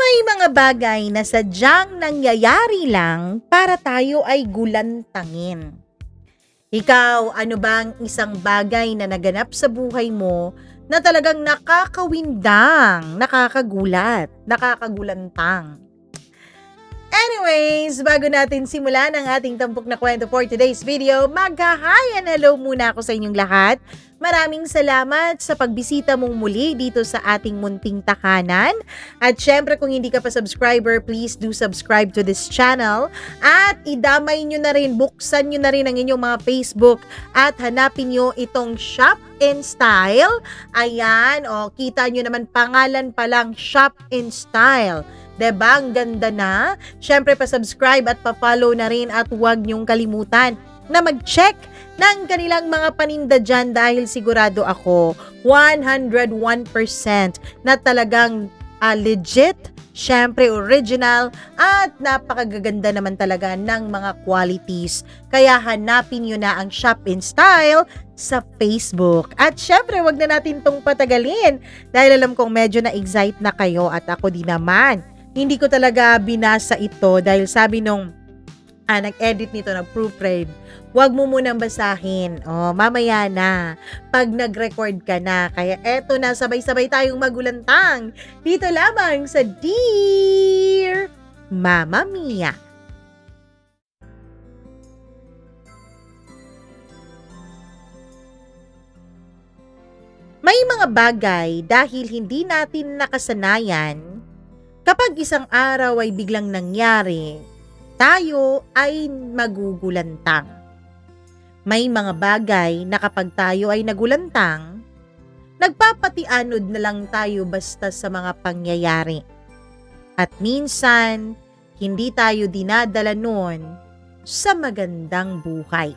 May mga bagay na sadyang nangyayari lang para tayo ay gulantangin. Ikaw, ano bang isang bagay na naganap sa buhay mo na talagang nakakawindang, nakakagulat, nakakagulantang? Anyways, bago natin simulan ang ating tampok na kwento for today's video, mag-hi and hello muna ako sa inyong lahat. Maraming salamat sa pagbisita mong muli dito sa ating munting tahanan. At syempre kung hindi ka pa subscriber, please do subscribe to this channel. At idamay nyo na rin, buksan nyo na rin ang inyong mga Facebook at hanapin nyo itong Shop in Style. Ayan, kita nyo naman pangalan pa lang, Shop in Style. Diba? Ang ganda na. Syempre, pa-subscribe at pa-follow na rin at huwag niyong kalimutan na mag-check ng kanilang mga paninda dyan dahil sigurado ako 101% na talagang legit, syempre original at napakagaganda naman talaga ng mga qualities. Kaya hanapin nyo na ang Shop in Style sa Facebook. At syempre, wag na natin tong patagalin dahil alam kong medyo na-excite na kayo at ako din naman. Hindi ko talaga binasa ito dahil sabi nung nag-edit nito, nag-proofread, huwag mo munang basahin. Mamaya na, pag nag-record ka na. Kaya eto na, sabay-sabay tayong magulantang. Dito lamang sa Dear Mama Mia. May mga bagay dahil hindi natin nakasanayan, kapag isang araw ay biglang nangyari, tayo ay magugulantang. May mga bagay na kapag tayo ay nagulantang, nagpapatianod na lang tayo basta sa mga pangyayari. At minsan, hindi tayo dinadala nun sa magandang buhay.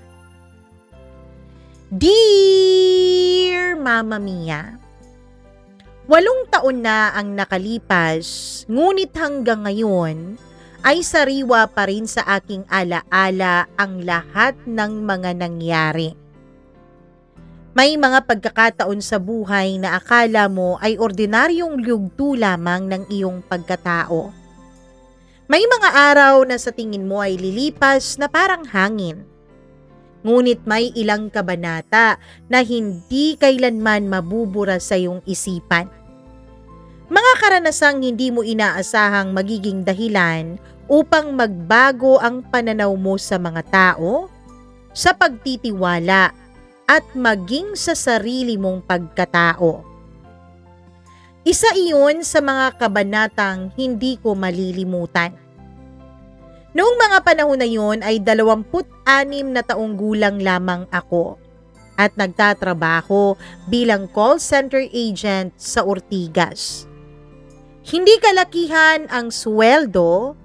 Dear Mama Mia, 8 taon na ang nakalipas, ngunit hanggang ngayon ay sariwa pa rin sa aking alaala ang lahat ng mga nangyari. May mga pagkakataon sa buhay na akala mo ay ordinaryong yugto lamang ng iyong pagkatao. May mga araw na sa tingin mo ay lilipas na parang hangin. Ngunit may ilang kabanata na hindi kailanman mabubura sa iyong isipan. Mga karanasang hindi mo inaasahang magiging dahilan upang magbago ang pananaw mo sa mga tao, sa pagtitiwala, at maging sa sarili mong pagkatao. Isa iyon sa mga kabanatang hindi ko malilimutan. Noong mga panahon na yun ay 26 na taong gulang lamang ako at nagtatrabaho bilang call center agent sa Ortigas. Hindi kalakihan ang sweldo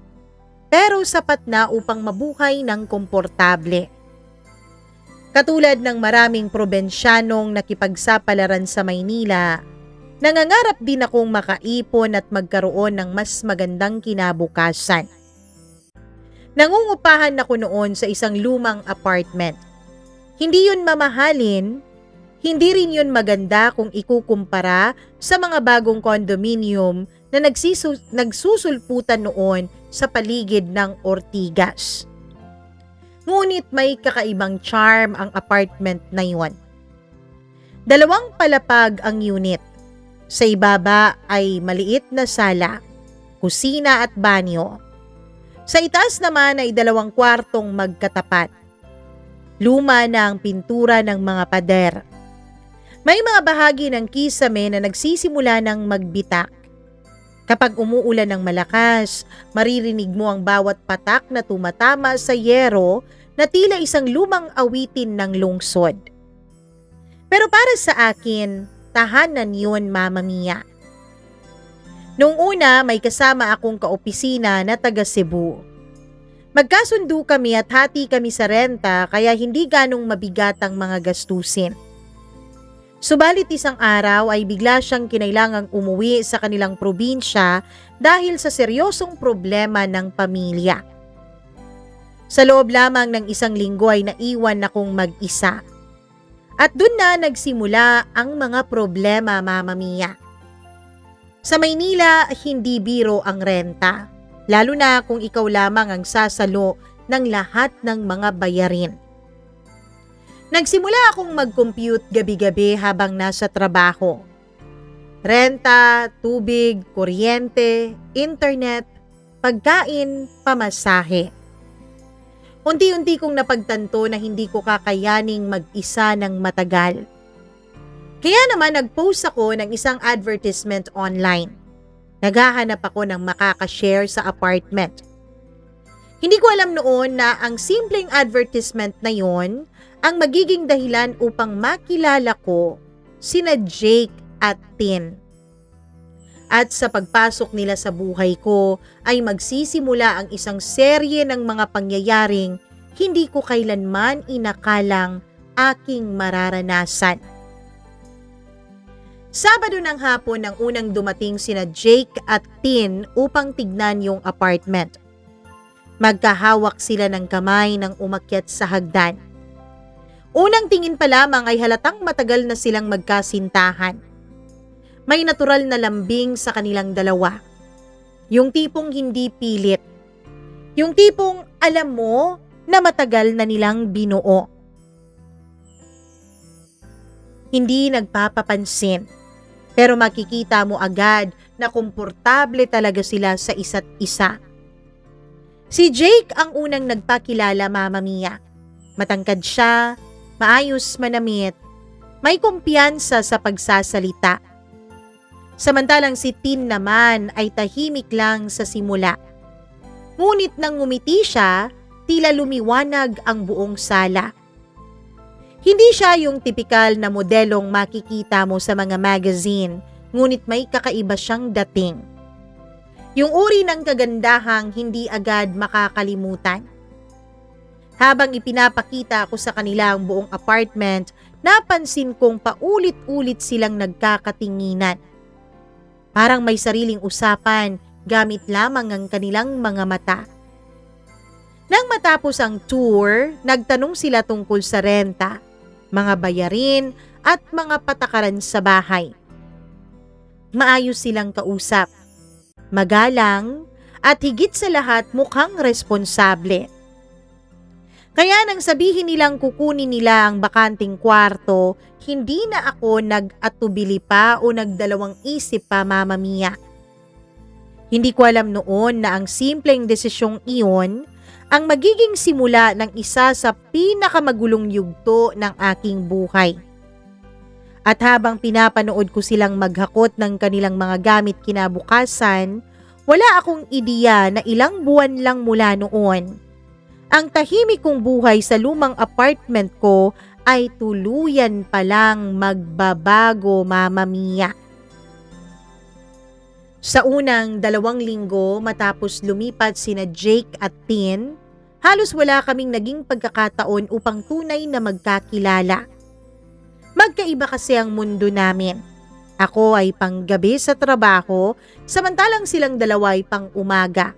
pero sapat na upang mabuhay ng komportable. Katulad ng maraming probinsyanong nakipagsapalaran sa Maynila, nangangarap din akong makaipon at magkaroon ng mas magandang kinabukasan. Nangungupahan ako noon sa isang lumang apartment. Hindi yun mamahalin, hindi rin yun maganda kung ikukumpara sa mga bagong condominium na nagsusulputan noon sa paligid ng Ortigas. Ngunit may kakaibang charm ang apartment na yun. 2 palapag ang unit. Sa ibaba ay maliit na sala, kusina at banyo. Sa itaas naman ay 2 kwartong magkatapat. Luma na ang pintura ng mga pader. May mga bahagi ng kisame na nagsisimula ng magbitak. Kapag umuulan ng malakas, maririnig mo ang bawat patak na tumatama sa yero na tila isang lumang awitin ng lungsod. Pero para sa akin, tahanan yun, Mama Mia. Noong una, may kasama akong kaopisina na taga Cebu. Magkasundo kami at hati kami sa renta kaya hindi ganong mabigat ang mga gastusin. Subalit isang araw ay bigla siyang kinailangang umuwi sa kanilang probinsya dahil sa seryosong problema ng pamilya. Sa loob lamang ng 1 linggo ay naiwan akong mag-isa. At dun na nagsimula ang mga problema, Mama Mia. Sa Maynila, hindi biro ang renta, lalo na kung ikaw lamang ang sasalo ng lahat ng mga bayarin. Nagsimula akong mag-compute gabi-gabi habang nasa trabaho. Renta, tubig, kuryente, internet, pagkain, pamasahe. Unti-unti kong napagtanto na hindi ko kakayaning mag-isa ng matagal. Kaya naman nag-post ako ng isang advertisement online. Naghahanap ako ng makakashare sa apartment. Hindi ko alam noon na ang simpleng advertisement na yon ang magiging dahilan upang makilala ko sina Jake at Tin. At sa pagpasok nila sa buhay ko ay magsisimula ang isang serye ng mga pangyayaring hindi ko kailanman inakalang aking mararanasan. Sabado ng hapon nang unang dumating sina Jake at Tin upang tignan yung apartment. Magkahawak sila ng kamay nang umakyat sa hagdan. Unang tingin pa lamang ay halatang matagal na silang magkasintahan. May natural na lambing sa kanilang dalawa. Yung tipong hindi pilit. Yung tipong alam mo na matagal na nilang binuo. Hindi nagpapapansin. Pero makikita mo agad na komportable talaga sila sa isa't isa. Si Jake ang unang nagpakilala, Mama Mia. Matangkad siya, maayos manamit, may kumpiyansa sa pagsasalita. Samantalang si Tin naman ay tahimik lang sa simula. Ngunit nang ngumiti siya, tila lumiwanag ang buong sala. Hindi siya yung tipikal na modelong makikita mo sa mga magazine, ngunit may kakaiba siyang dating. Yung uri ng kagandahang hindi agad makakalimutan. Habang ipinapakita ko sa kanila ang buong apartment, napansin kong paulit-ulit silang nagkakatinginan. Parang may sariling usapan gamit lamang ang kanilang mga mata. Nang matapos ang tour, nagtanong sila tungkol sa renta, mga bayarin at mga patakaran sa bahay. Maayos silang kausap, magalang at higit sa lahat mukhang responsable. Kaya nang sabihin nilang kukunin nila ang bakanting kwarto, hindi na ako nag-atubili pa o nagdalawang isip pa, Mama Mia. Hindi ko alam noon na ang simpleng desisyong iyon ang magiging simula ng isa sa pinakamagulong yugto ng aking buhay. At habang pinapanood ko silang maghakot ng kanilang mga gamit kinabukasan, wala akong ideya na ilang buwan lang mula noon. Ang tahimik kong buhay sa lumang apartment ko ay tuluyan palang magbabago, Mama Mia. Sa unang 2 linggo matapos lumipat sina Jake at Tin, halos wala kaming naging pagkakataon upang tunay na magkakilala. Magkaiba kasi ang mundo namin. Ako ay panggabi sa trabaho, samantalang silang dalawa ay pang umaga.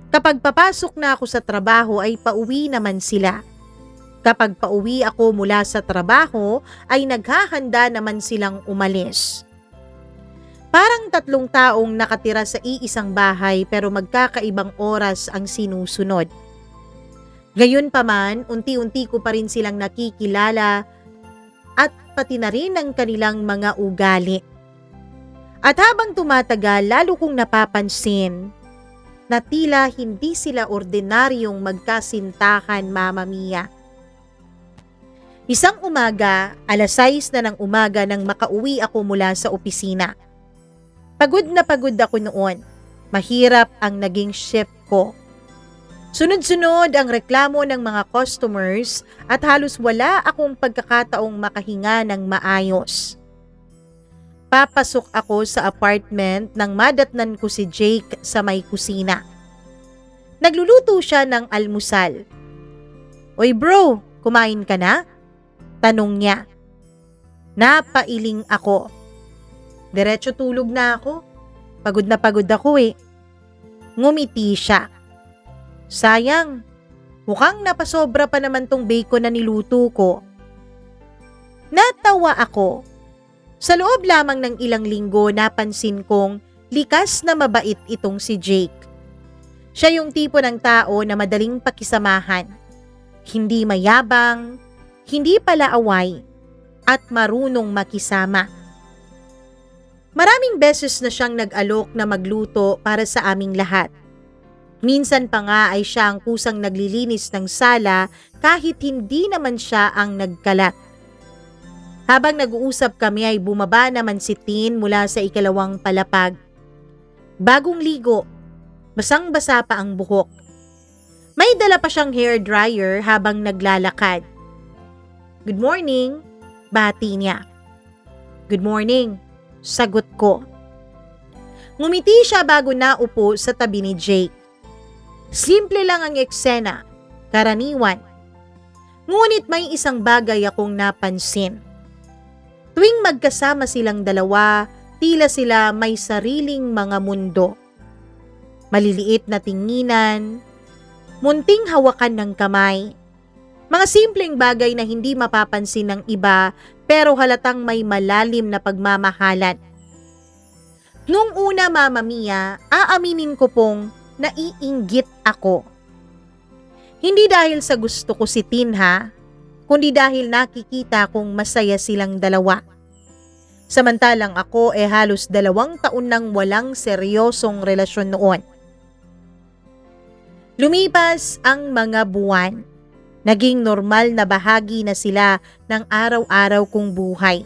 Kapag papasok na ako sa trabaho ay pauwi naman sila. Kapag pauwi ako mula sa trabaho ay naghahanda naman silang umalis. Parang 3 taong nakatira sa iisang bahay pero magkakaibang oras ang sinusunod. Gayunpaman, unti-unti ko pa rin silang nakikilala at pati na rin ang kanilang mga ugali. At habang tumatagal, lalo kong napapansin na tila hindi sila ordinaryong magkasintahan, Mama Mia. Isang umaga, 6:00 na ng umaga nang makauwi ako mula sa opisina. Pagod na pagod ako noon. Mahirap ang naging shift ko. Sunod-sunod ang reklamo ng mga customers at halos wala akong pagkakataong makahinga ng maayos. Papasok ako sa apartment nang madatnan ko si Jake sa may kusina. Nagluluto siya ng almusal. "Oy bro, kumain ka na?" tanong niya. Napailing ako. Diretso tulog na ako. Pagod na pagod ako eh. Ngumiti siya. Sayang, mukhang napasobra pa naman tong bacon na niluto ko. Natawa ako. Sa loob lamang ng ilang linggo, napansin kong likas na mabait itong si Jake. Siya yung tipo ng tao na madaling pakisamahan. Hindi mayabang, hindi palaaway, at marunong makisama. Maraming beses na siyang nag-alok na magluto para sa aming lahat. Minsan pa nga ay siya ang kusang naglilinis ng sala kahit hindi naman siya ang nagkalat. Habang nag-uusap kami ay bumaba naman si Tin mula sa ikalawang palapag. Bagong ligo, basang-basa pa ang buhok. May dala pa siyang hair dryer habang naglalakad. "Good morning," bati niya. "Good morning," sagot ko. Ngumiti siya bago naupo sa tabi ni Jake. Simple lang ang eksena, karaniwan. Ngunit may isang bagay akong napansin. Tuwing magkasama silang dalawa, tila sila may sariling mga mundo. Maliliit na tinginan, munting hawakan ng kamay, mga simpleng bagay na hindi mapapansin ng iba pero halatang may malalim na pagmamahalan. Nung una, Mama Mia, aaminin ko pong naiinggit ako. Hindi dahil sa gusto ko si Tin kundi dahil nakikita kong masaya silang dalawa. Samantalang ako halos 2 taon nang walang seryosong relasyon noon. Lumipas ang mga buwan. Naging normal na bahagi na sila ng araw-araw kong buhay.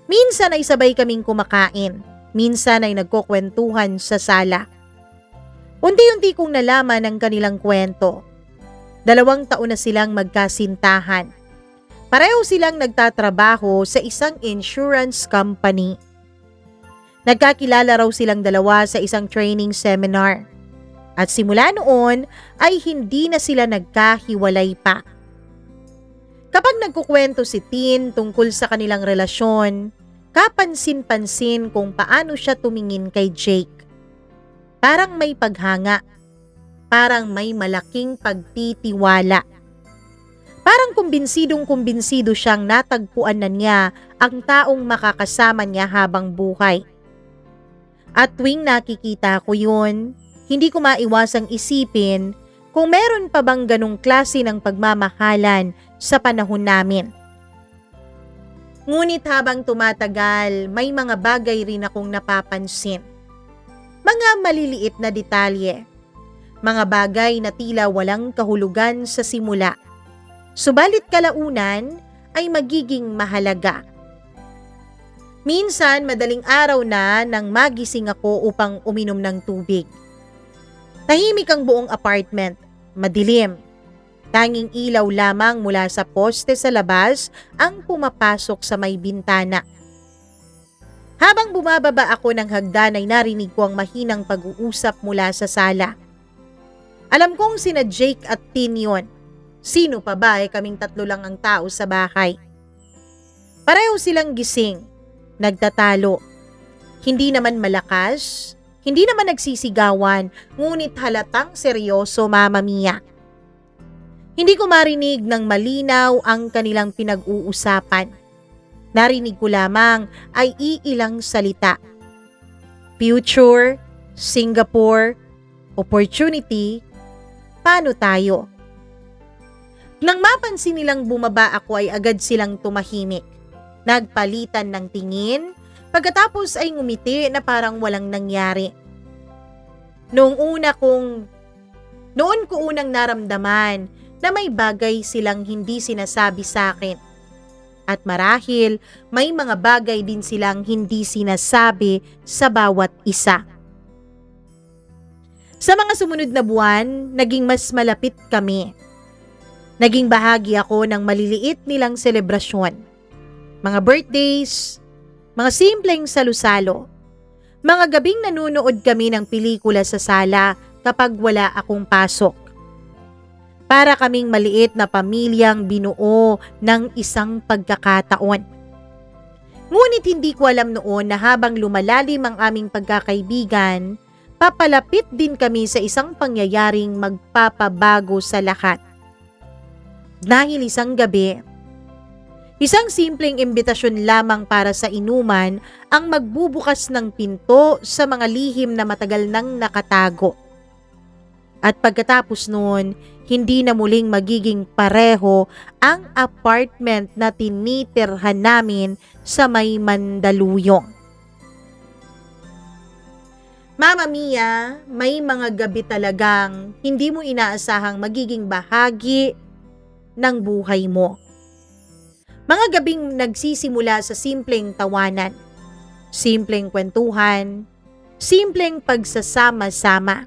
Minsan ay sabay kaming kumakain. Minsan ay nagkukwentuhan sa sala. Unti-unti kong nalaman ang kanilang kwento. 2 taon na silang magkasintahan. Pareho silang nagtatrabaho sa isang insurance company. Nagkakilala raw silang dalawa sa isang training seminar. At simula noon ay hindi na sila nagkahiwalay pa. Kapag nagkukwento si Tin tungkol sa kanilang relasyon, kapansin-pansin kung paano siya tumingin kay Jake. Parang may paghanga. Parang may malaking pagtitiwala. Parang kumbinsidong-kumbinsido siyang natagpuan na niya ang taong makakasama niya habang buhay. At tuwing nakikita ko yun, hindi ko maiwasang isipin kung meron pa bang ganong klase ng pagmamahalan sa panahon namin. Ngunit habang tumatagal, may mga bagay rin akong napapansin. Mga maliliit na detalye. Mga bagay na tila walang kahulugan sa simula. Subalit kalaunan ay magiging mahalaga. Minsan madaling araw na nang magising ako upang uminom ng tubig. Tahimik ang buong apartment, madilim. Tanging ilaw lamang mula sa poste sa labas ang pumapasok sa may bintana. Habang bumababa ako ng hagdan ay narinig ko ang mahinang pag-uusap mula sa sala. Alam kong sina Jake at Tin yun. Sino pa ba kaming 3 lang ang tao sa bahay. Pareho silang gising, nagtatalo. Hindi naman malakas, hindi naman nagsisigawan, ngunit halatang seryoso, Mama Mia. Hindi ko marinig ng malinaw ang kanilang pinag-uusapan. Narinig ko lamang ay iilang salita. Future, Singapore, opportunity, paano tayo? Nang mapansin nilang bumaba ako ay agad silang tumahimik. Nagpalitan ng tingin, pagkatapos ay ngumiti na parang walang nangyari. Noon ko unang naramdaman na may bagay silang hindi sinasabi sa akin. At marahil may mga bagay din silang hindi sinasabi sa bawat isa. Sa mga sumunod na buwan, naging mas malapit kami. Naging bahagi ako ng maliliit nilang selebrasyon. Mga birthdays, mga simpleng salusalo. Mga gabing nanunood kami ng pelikula sa sala kapag wala akong pasok. Para kaming maliit na pamilyang binuo ng isang pagkakataon. Ngunit hindi ko alam noon na habang lumalalim ang aming pagkakaibigan, papalapit din kami sa isang pangyayaring magpapabago sa lahat. Dahil isang gabi, Isang simpleng imbitasyon lamang para sa inuman ang magbubukas ng pinto sa mga lihim na matagal nang nakatago. At pagkatapos noon, hindi na muling magiging pareho ang apartment na tinitirhan namin sa may Mandaluyong. Mama Mia, may mga gabi talagang hindi mo inaasahang magiging bahagi ng buhay mo. Mga gabing nagsisimula sa simpleng tawanan, simpleng kwentuhan, simpleng pagsasama-sama.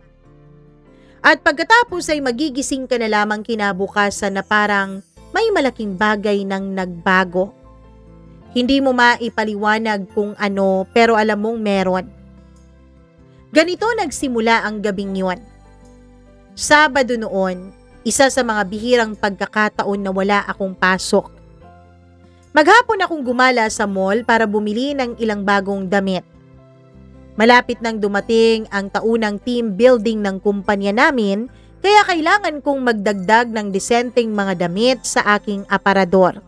At pagkatapos ay magigising ka na lamang kinabukasan na parang may malaking bagay nang nagbago. Hindi mo maipaliwanag kung ano pero alam mong meron. Ganito nagsimula ang gabing yon. Sabado noon, isa sa mga bihirang pagkakataon na wala akong pasok. Maghapon akong gumala sa mall para bumili ng ilang bagong damit. Malapit nang dumating ang taunang team building ng kumpanya namin, kaya kailangan kong magdagdag ng disenteng mga damit sa aking aparador.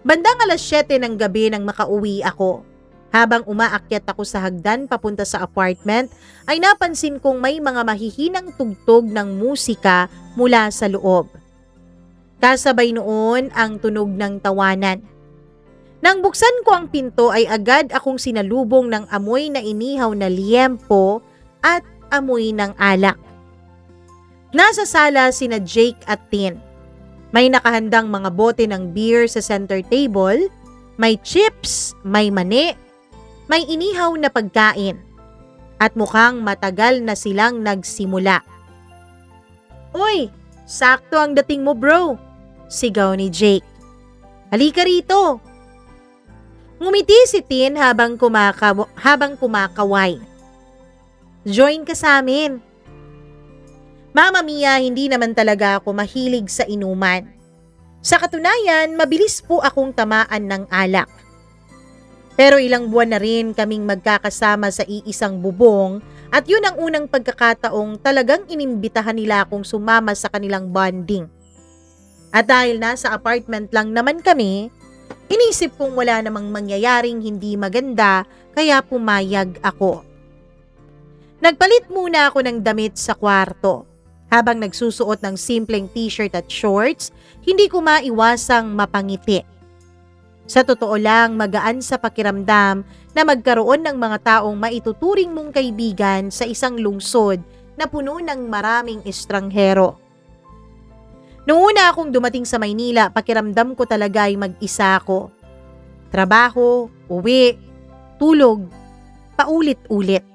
Bandang alas 7 ng gabi nang makauwi ako. Habang umaakyat ako sa hagdan papunta sa apartment, ay napansin kong may mga mahihinang tugtog ng musika mula sa loob. Kasabay noon ang tunog ng tawanan. Nang buksan ko ang pinto ay agad akong sinalubong ng amoy na inihaw na liempo at amoy ng alak. Nasa sala sina Jake at Tin. May nakahandang mga bote ng beer sa center table, may chips, may mani, may inihaw na pagkain. At mukhang matagal na silang nagsimula. "Uy, sakto ang dating mo bro," sigaw ni Jake. "Halika rito." Ngumiti si Tin habang kumakaway. "Join ka sa amin." Mama Mia, hindi naman talaga ako mahilig sa inuman. Sa katunayan, mabilis po akong tamaan ng alak. Pero ilang buwan na rin kaming magkakasama sa iisang bubong at yun ang unang pagkakataong talagang inimbitahan nila akong sumama sa kanilang bonding. At dahil nasa apartment lang naman kami, inisip kong wala namang mangyayaring hindi maganda kaya pumayag ako. Nagpalit muna ako ng damit sa kwarto. Habang nagsusuot ng simpleng t-shirt at shorts, hindi ko maiwasang mapangiti. Sa totoo lang, magaan sa pakiramdam na magkaroon ng mga taong maituturing mong kaibigan sa isang lungsod na puno ng maraming estranghero. Noong una akong dumating sa Maynila, pakiramdam ko talaga ay mag-isa ako. Trabaho, uwi, tulog, paulit-ulit.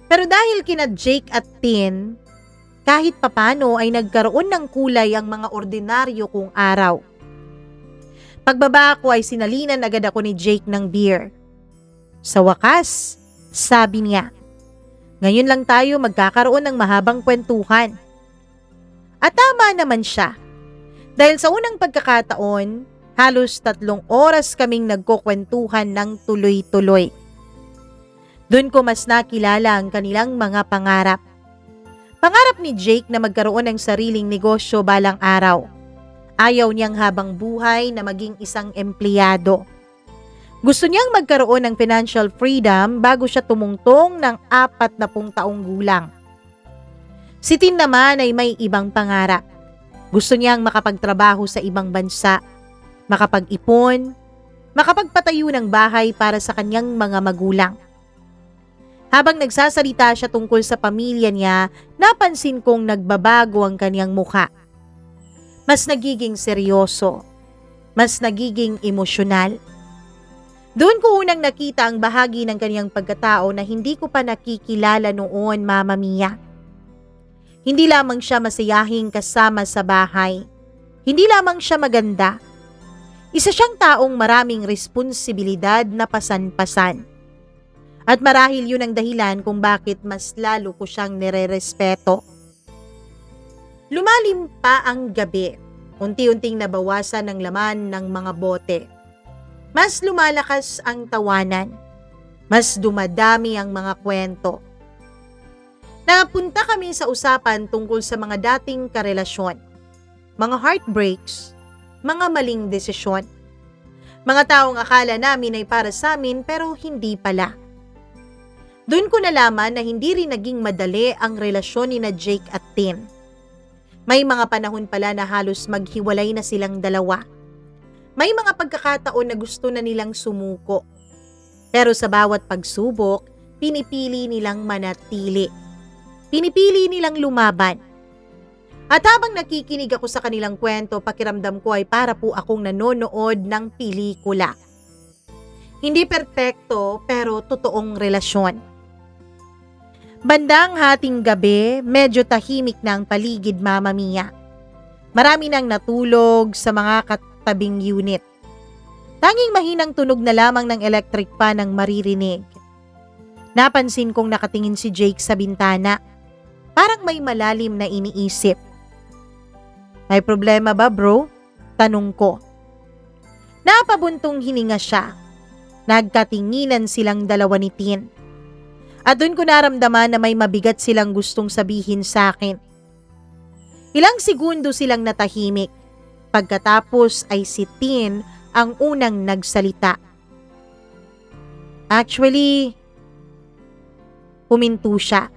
Pero dahil kina Jake at Tin, kahit papano ay nagkaroon ng kulay ang mga ordinaryo kong araw. Pagbaba ko ay sinalinan agad ako ni Jake ng beer. Sa wakas, sabi niya, "Ngayon lang tayo magkakaroon ng mahabang kwentuhan." At tama naman siya. Dahil sa unang pagkakataon, halos 3 oras kaming nagkukwentuhan ng tuloy-tuloy. Doon ko mas nakilala ang kanilang mga pangarap. Pangarap ni Jake na magkaroon ng sariling negosyo balang araw. Ayaw niyang habang buhay na maging isang empleyado. Gusto niyang magkaroon ng financial freedom bago siya tumungtong ng 40 taong gulang. Si Tin naman ay may ibang pangarap. Gusto niyang makapagtrabaho sa ibang bansa, makapag-ipon, makapagpatayo ng bahay para sa kanyang mga magulang. Habang nagsasalita siya tungkol sa pamilya niya, napansin kong nagbabago ang kanyang mukha. Mas nagiging seryoso, mas nagiging emosyonal. Doon ko unang nakita ang bahagi ng kanyang pagkatao na hindi ko pa nakikilala noon, Mama Mia. Hindi lamang siya masayahing kasama sa bahay. Hindi lamang siya maganda. Isa siyang taong maraming responsibilidad na pasan-pasan. At marahil yun ang dahilan kung bakit mas lalo ko siyang nire-respeto. Lumalim pa ang gabi. Unti-unting nabawasan ang laman ng mga bote. Mas lumalakas ang tawanan. Mas dumadami ang mga kwento. Napunta kami sa usapan tungkol sa mga dating karelasyon, mga heartbreaks, mga maling desisyon. Mga taong akala namin ay para sa amin pero hindi pala. Doon ko nalaman na hindi rin naging madali ang relasyon ni na Jake at Tin. May mga panahon pala na halos maghiwalay na silang dalawa. May mga pagkakataon na gusto na nilang sumuko. Pero sa bawat pagsubok, pinipili nilang manatili. Pinipili nilang lumaban. At habang nakikinig ako sa kanilang kwento, pakiramdam ko ay para po akong nanonood ng pelikula. Hindi perpekto pero totoong relasyon. Bandang hating gabi, medyo tahimik na ang paligid, Mama Mia. Marami nang natulog sa mga katabing unit. Tanging mahinang tunog na lamang ng electric fan ang maririnig. Napansin kong nakatingin si Jake sa bintana. Parang may malalim na iniisip. May problema ba, bro? Tanong ko. Napabuntong hininga siya. Nagkatinginan silang dalawa ni Tin. At doon ko naramdaman na may mabigat silang gustong sabihin sa akin. Ilang segundo silang natahimik. Pagkatapos ay si Tin ang unang nagsalita. Actually, huminto siya.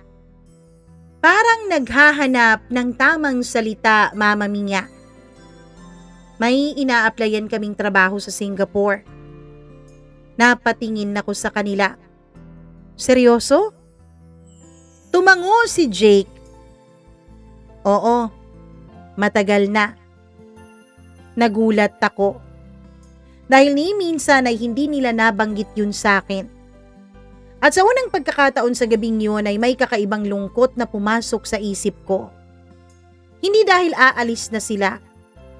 Parang naghahanap ng tamang salita, Mama Mia. May ina-applyan kaming trabaho sa Singapore. Napatingin ako sa kanila. Seryoso? Tumango si Jake. Oo, matagal na. Nagulat ako. Dahil ni minsan ay hindi nila nabanggit yun sa akin. At sa unang pagkakataon sa gabing yun ay may kakaibang lungkot na pumasok sa isip ko. Hindi dahil aalis na sila,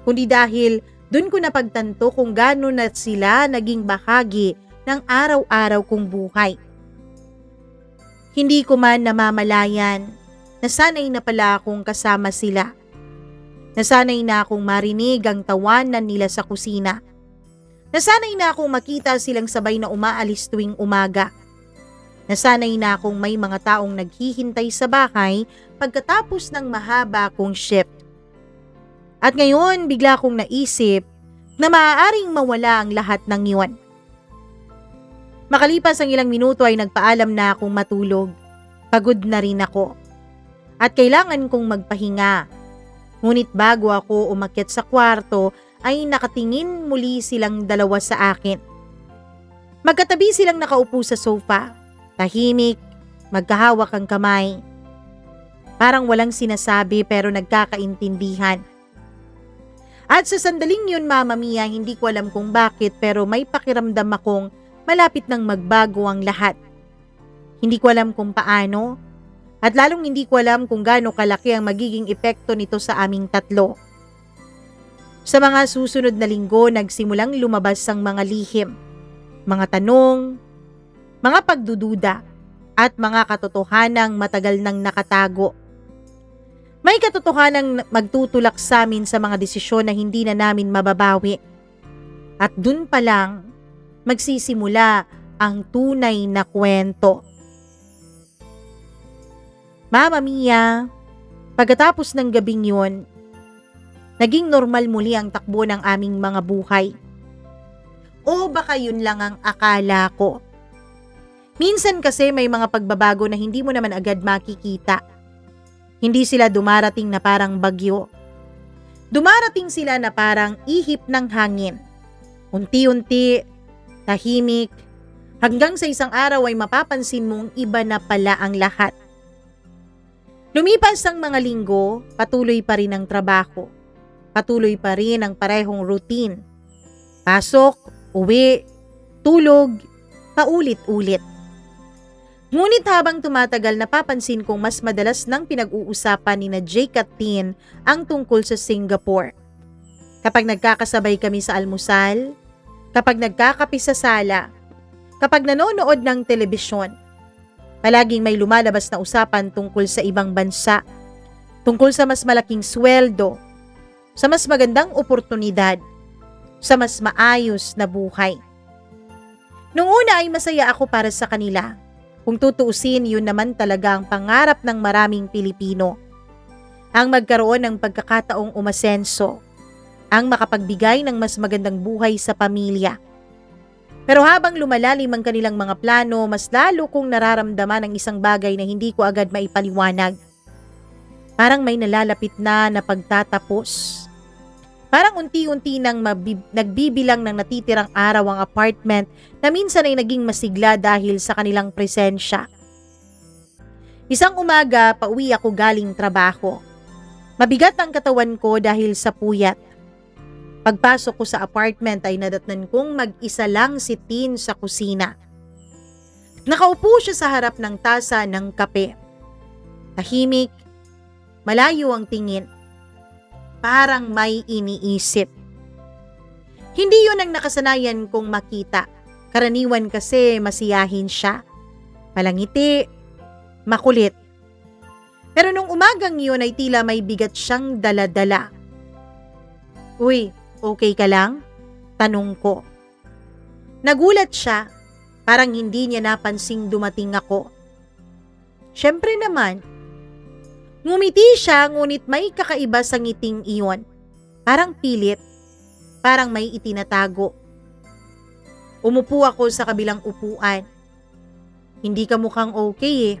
kundi dahil dun ko napagtanto kung gaano na sila naging bahagi ng araw-araw kong buhay. Hindi ko man namamalayan na sanay na pala akong kasama sila. Nasanay na akong marinig ang tawanan nila sa kusina. Nasanay na akong makita silang sabay na umaalis tuwing umaga. Nasanay na akong may mga taong naghihintay sa bahay pagkatapos ng mahaba kong shift. At ngayon, bigla kong naisip na maaaring mawala ang lahat ng iyon. Makalipas ang ilang minuto ay nagpaalam na akong matulog. Pagod na rin ako. At kailangan kong magpahinga. Ngunit bago ako umakyat sa kwarto ay nakatingin muli silang dalawa sa akin. Magkatabi silang nakaupo sa sofa. Tahimik, magkahawak ang kamay. Parang walang sinasabi pero nagkakaintindihan. At sa sandaling yun, Mama Mia, hindi ko alam kung bakit pero may pakiramdam akong malapit nang magbago ang lahat. Hindi ko alam kung paano at lalong hindi ko alam kung gaano kalaki ang magiging epekto nito sa aming tatlo. Sa mga susunod na linggo, nagsimulang lumabas ang mga lihim, mga tanong, mga pagdududa, at mga katotohanang matagal nang nakatago. May katotohanang magtutulak sa amin sa mga desisyon na hindi na namin mababawi. At dun pa lang, magsisimula ang tunay na kwento. Mama Mia, pagkatapos ng gabing yun, naging normal muli ang takbo ng aming mga buhay. O baka yun lang ang akala ko. Minsan kasi may mga pagbabago na hindi mo naman agad makikita. Hindi sila dumarating na parang bagyo. Dumarating sila na parang ihip ng hangin. Unti-unti, tahimik, hanggang sa isang araw ay mapapansin mong iba na pala ang lahat. Lumipas ang mga linggo, patuloy pa rin ang trabaho. Patuloy pa rin ang parehong routine. Pasok, uwi, tulog, paulit-ulit. Ngunit habang tumatagal, napapansin kong mas madalas nang pinag-uusapan ni na Jake at Tin ang tungkol sa Singapore. Kapag nagkakasabay kami sa almusal, kapag nagkakape sa sala, kapag nanonood ng telebisyon, palaging may lumalabas na usapan tungkol sa ibang bansa, tungkol sa mas malaking sweldo, sa mas magandang oportunidad, sa mas maayos na buhay. Nung una ay masaya ako para sa kanila. Kung tutuusin, yun naman talaga ang pangarap ng maraming Pilipino. Ang magkaroon ng pagkakataong umasenso. ang makapagbigay ng mas magandang buhay sa pamilya. Pero habang lumalalim ang kanilang mga plano, mas lalo kong nararamdaman ang isang bagay na hindi ko agad maipaliwanag. Parang may nalalapit na pagtatapos. Parang unti-unti nang nagbibilang ng natitirang araw ang apartment na minsan ay naging masigla dahil sa kanilang presensya. Isang umaga, pauwi ako galing trabaho. Mabigat ang katawan ko dahil sa puyat. Pagpasok ko sa apartment ay nadatnan kong mag-isa lang si Tin sa kusina. Nakaupo siya sa harap ng tasa ng kape. Tahimik, malayo ang tingin. Parang may iniisip. Hindi yun ang nakasanayan kong makita. Karaniwan kasi masiyahin siya. Palangiti, makulit. Pero nung umagang yun ay tila may bigat siyang dala-dala. Uy, okay ka lang? Tanong ko. Nagulat siya, parang hindi niya napansing dumating ako. Siyempre naman. Ngumiti siya ngunit may kakaiba sa ngiting iyon. Parang pilit, parang may itinatago. Umupo ako sa kabilang upuan. Hindi ka mukhang okay eh.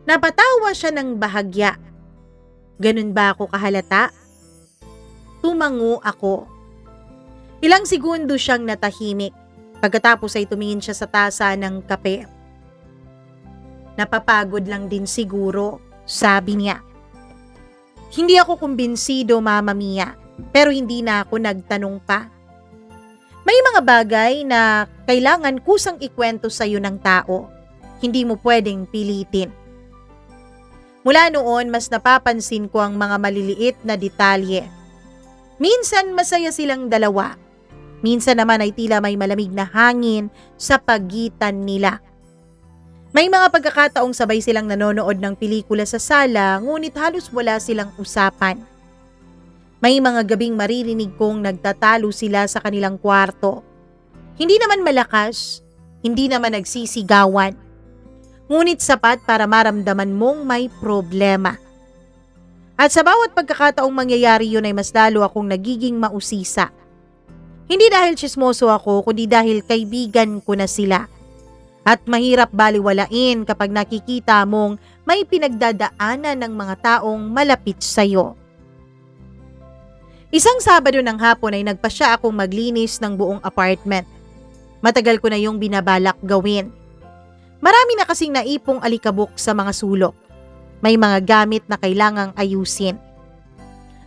Napatawa siya ng bahagya. Ganun ba ako kahalata? Tumango ako. Ilang segundo siyang natahimik. Pagkatapos ay tumingin siya sa tasa ng kape. Napapagod lang din siguro, sabi niya. Hindi ako kumbinsido, Mama Mia, pero hindi na ako nagtanong pa. May mga bagay na kailangan kusang ikwento sa iyo ng tao. Hindi mo pwedeng pilitin. Mula noon, mas napapansin ko ang mga maliliit na detalye. Minsan masaya silang dalawa. Minsan naman ay tila may malamig na hangin sa pagitan nila. May mga pagkakataong sabay silang nanonood ng pelikula sa sala, ngunit halos wala silang usapan. May mga gabing maririnig kong nagtatalo sila sa kanilang kwarto. Hindi naman malakas, hindi naman nagsisigawan. Ngunit sapat para maramdaman mong may problema. At sa bawat pagkakataong mangyayari yun ay mas lalo akong nagiging mausisa. Hindi dahil tsismoso ako, kundi dahil kaibigan ko na sila. At mahirap baliwalain kapag nakikita mong may pinagdadaanan ng mga taong malapit sa'yo. Isang Sabado ng hapon ay nagpasya akong maglinis ng buong apartment. Matagal ko na yung binabalak gawin. Marami na kasing naipong alikabok sa mga sulok. May mga gamit na kailangang ayusin.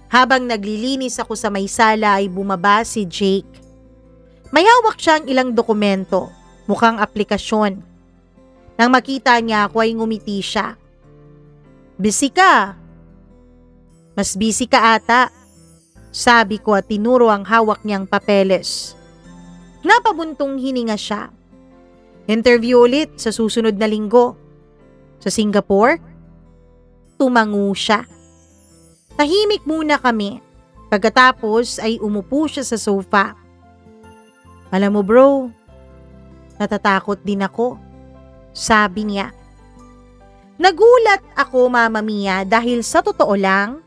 Habang naglilinis ako sa may sala ay bumaba si Jake. May hawak siyang ilang dokumento, mukhang aplikasyon. Nang makita niya ako ay ngumiti siya. Busy ka. Mas busy ka ata. Sabi ko at tinuro ang hawak niyang papeles. Napabuntong hininga siya. Interview ulit sa susunod na linggo. Sa Singapore? Tumango siya. Tahimik muna kami. Pagkatapos ay umupo siya sa sofa. Alam mo bro, natatakot din ako. Sabi niya. Nagulat ako, Mama Mia, dahil sa totoo lang,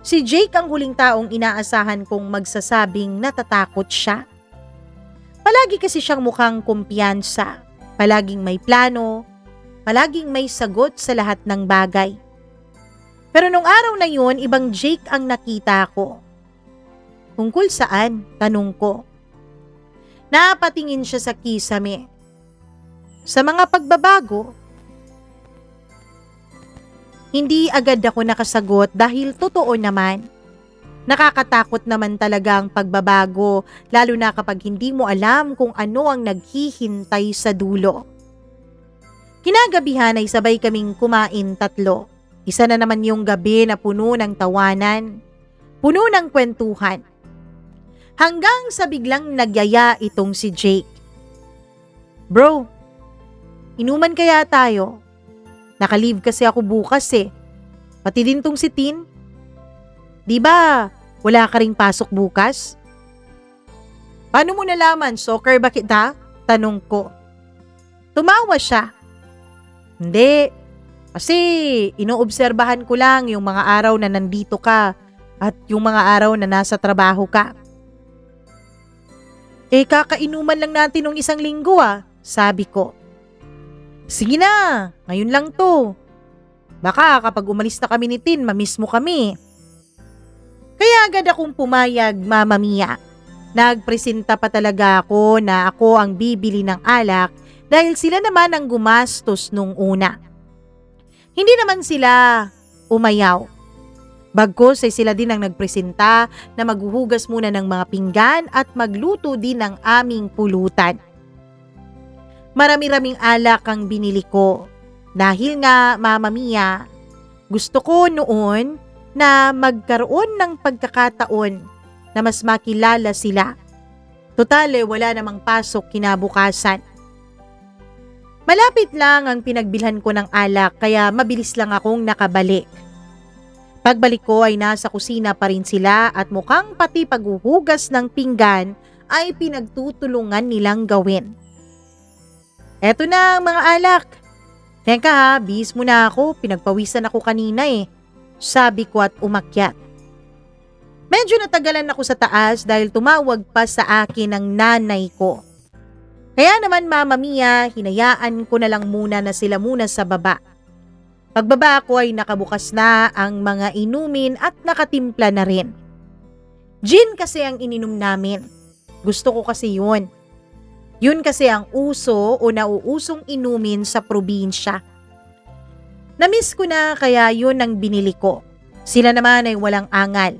si Jake ang huling taong inaasahan kong magsasabing natatakot siya. Palagi kasi siyang mukhang kumpiyansa. Palaging may plano, palaging may sagot sa lahat ng bagay. Pero nung araw na yun, ibang Jake ang nakita ko. Tungkol saan? Tanong ko. Napatingin siya sa kisame. Sa mga pagbabago. Hindi agad ako nakasagot dahil totoo naman. Nakakatakot naman talaga ang pagbabago, lalo na kapag hindi mo alam kung ano ang naghihintay sa dulo. Kinagabihan ay sabay kaming kumain tatlo. Isa na naman yung gabi na puno ng tawanan, puno ng kwentuhan. Hanggang sa biglang nagyaya itong si Jake. Bro, inuman kaya tayo? Naka-leave kasi ako bukas eh. Pati din tong si Tin. Di ba wala ka ring pasok bukas? Paano mo nalaman? Soccer ba kita? Tanong ko. Tumawa siya. Hindi. Kasi inoobserbahan ko lang yung mga araw na nandito ka. At yung mga araw na nasa trabaho ka. Kakainuman lang natin nung isang linggo sabi ko. Sige na, ngayon lang to. Baka kapag umalis na kami ni Tin, mamiss mo kami. Kaya agad akong pumayag, Mama Mia. Nagpresenta pa talaga ako na ako ang bibili ng alak dahil sila naman ang gumastos nung una. Hindi naman sila umayaw. Bagkus ay sila din ang nagpresenta na maghuhugas muna ng mga pinggan at magluto din ng aming pulutan. Marami-raming alak ang binili ko. Dahil nga, Mama Mia, gusto ko noon na magkaroon ng pagkakataon na mas makilala sila. Total wala namang pasok kinabukasan. Malapit lang ang pinagbilhan ko ng alak kaya mabilis lang akong nakabalik. Pagbalik ko ay nasa kusina pa rin sila at mukhang pati paghuhugas ng pinggan ay pinagtutulungan nilang gawin. Eto na ang mga alak. Teka bis mo na ako, pinagpawisan ako kanina sabi ko at umakyat. Medyo natagalan ako sa taas dahil tumawag pa sa akin ang nanay ko. Kaya naman Mama Mia, hinayaan ko na lang muna na sila muna sa baba. Pagbaba ko ay nakabukas na ang mga inumin at nakatimpla na rin. Gin kasi ang ininom namin. Gusto ko kasi yun. Yun kasi ang uso o nauusong inumin sa probinsya. Namiss ko na kaya yun ang binili ko. Sila naman ay walang angal.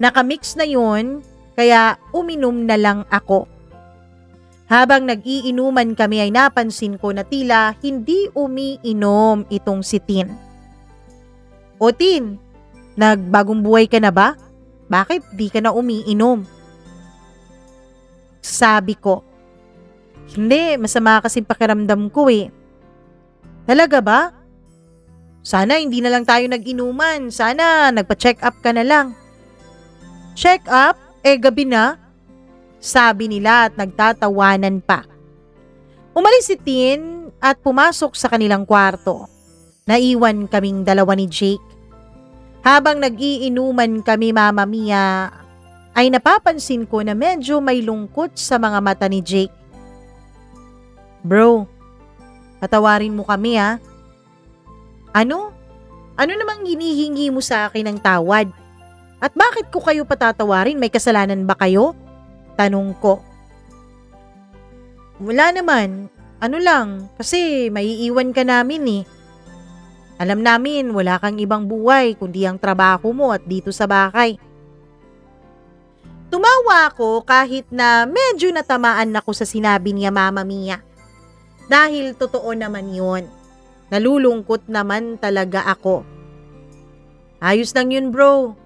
Nakamix na yun kaya uminom na lang ako. Habang nag-iinuman kami ay napansin ko na tila hindi umiinom itong si Tin. O Tin, nagbagong buhay ka na ba? Bakit di ka na umiinom? Sabi ko. Hindi, masama kasi pakiramdam ko Talaga ba? Sana hindi na lang tayo nag-inuman. Sana nagpa-check up ka na lang. Check up? Gabi na? Sabi nila at nagtatawanan pa. Umalis si Tin at pumasok sa kanilang kwarto. Naiwan kaming dalawa ni Jake. Habang nag-iinuman kami Mama Mia, ay napapansin ko na medyo may lungkot sa mga mata ni Jake. Bro, patawarin mo kami Ano? Ano namang hinihingi mo sa akin ng tawad? At bakit ko kayo patatawarin? May kasalanan ba kayo? Tanong ko. Wala naman. Ano lang, kasi maiiwan ka namin Alam namin wala kang ibang buhay kundi ang trabaho mo at dito sa bahay. Tumawa ako kahit na medyo natamaan ako sa sinabi niya Mama Mia. Dahil totoo naman yun. Nalulungkot naman talaga ako. Ayos lang yun bro.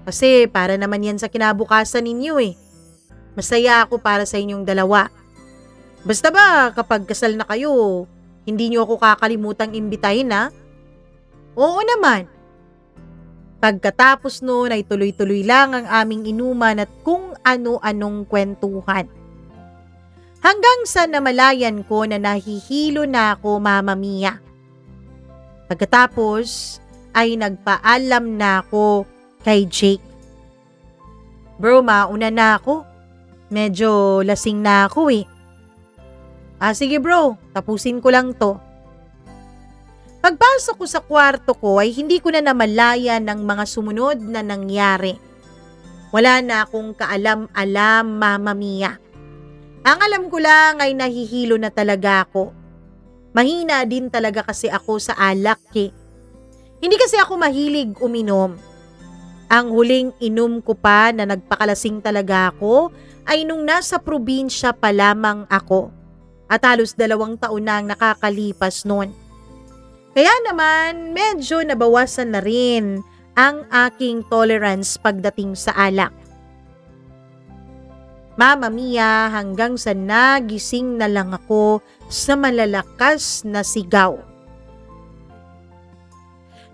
Kasi para naman yan sa kinabukasan ninyo Masaya ako para sa inyong dalawa. Basta ba kapag kasal na kayo, hindi nyo ako kakalimutang imbitahin Oo naman. Pagkatapos noon ay tuloy-tuloy lang ang aming inuman at kung ano-anong kwentuhan. Hanggang sa namalayan ko na nahihilo na ako Mama Mia. Pagkatapos ay nagpaalam na ako kay Jake. Bro, mauna na ako. Medyo lasing na ako sige bro, tapusin ko lang to. Pagpasok ko sa kwarto ko ay hindi ko na namalayan ng mga sumunod na nangyari. Wala na akong kaalam-alam Mama Mia. Ang alam ko lang ay nahihilo na talaga ako. Mahina din talaga kasi ako sa alak Hindi kasi ako mahilig uminom. Ang huling inom ko pa na nagpakalasing talaga ako ay nung nasa probinsya pa lamang ako at halos 2 taon na ang nakakalipas noon. Kaya naman medyo nabawasan na rin ang aking tolerance pagdating sa alak. Mama Mia, hanggang sa nagising na lang ako sa malalakas na sigaw.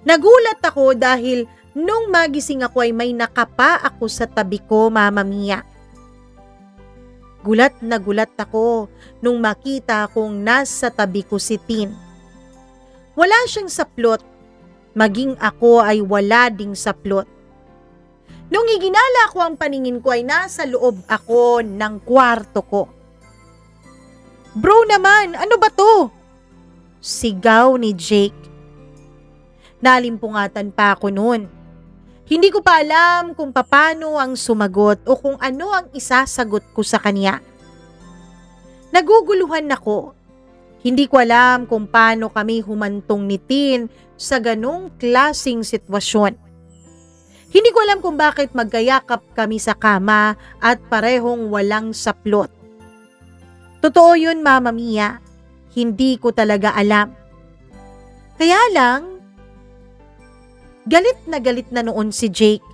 Nagulat ako dahil nung magising ako ay may nakapa ako sa tabi ko Mama Mia. Gulat na gulat ako nung makita kong nasa tabi ko si Tin. Wala siyang saplot, maging ako ay wala ding saplot. Nung iginala ko ang paningin ko ay nasa loob ako ng kwarto ko. Bro naman, ano ba to? Sigaw ni Jake. Nalimpungatan pa ako noon. Hindi ko pa alam kung paano ang sumagot o kung ano ang isasagot ko sa kanya. Naguguluhan ako. Hindi ko alam kung paano kami humantong ni Tin sa ganong klasing sitwasyon. Hindi ko alam kung bakit magkayakap kami sa kama at parehong walang saplot. Totoo yun, Mama Mia. Hindi ko talaga alam. Kaya lang, galit na noon si Jake.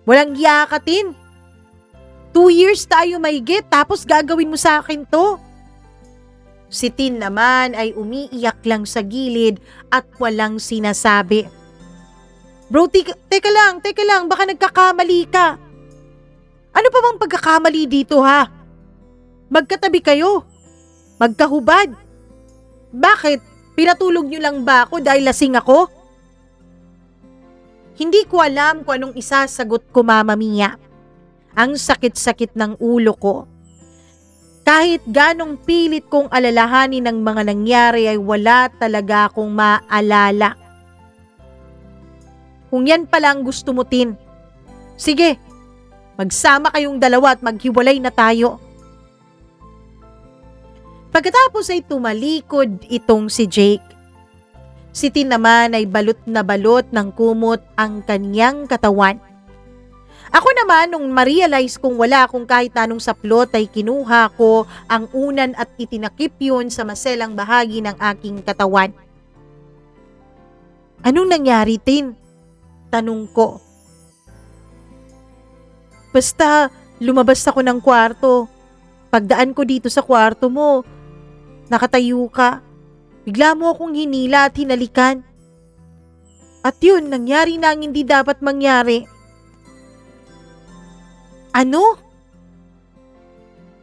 Walang hiya ka, Tin. 2 years tayo mahigit tapos gagawin mo sa akin to. Si Tin naman ay umiiyak lang sa gilid at walang sinasabi. Bro, teka lang, baka nagkakamali ka. Ano pa bang pagkakamali dito ha? Magkatabi kayo. Magkahubad. Bakit? Pinatulog niyo lang ba ako dahil lasing ako? Hindi ko alam kung anong isasagot ko, Mama Mia. Ang sakit-sakit ng ulo ko. Kahit ganong pilit kong alalahanin ng mga nangyari ay wala talaga akong maalala. Kung yan pala ang gusto mo, Tin. Sige, magsama kayong dalawa at maghiwalay na tayo. Pagkatapos ay tumalikod itong si Jake. Si Tin naman ay balot na balot ng kumot ang kanyang katawan. Ako naman nung ma-realize kong wala akong kahit anong saplot ay kinuha ko ang unan at itinakip yun sa maselang bahagi ng aking katawan. Anong nangyari, Tin? Tanong ko. Basta lumabas ako ng kwarto. Pagdaan ko dito sa kwarto mo, nakatayo ka. Bigla mo akong hinila at hinalikan. At yun, nangyari na ang hindi dapat mangyari. Ano?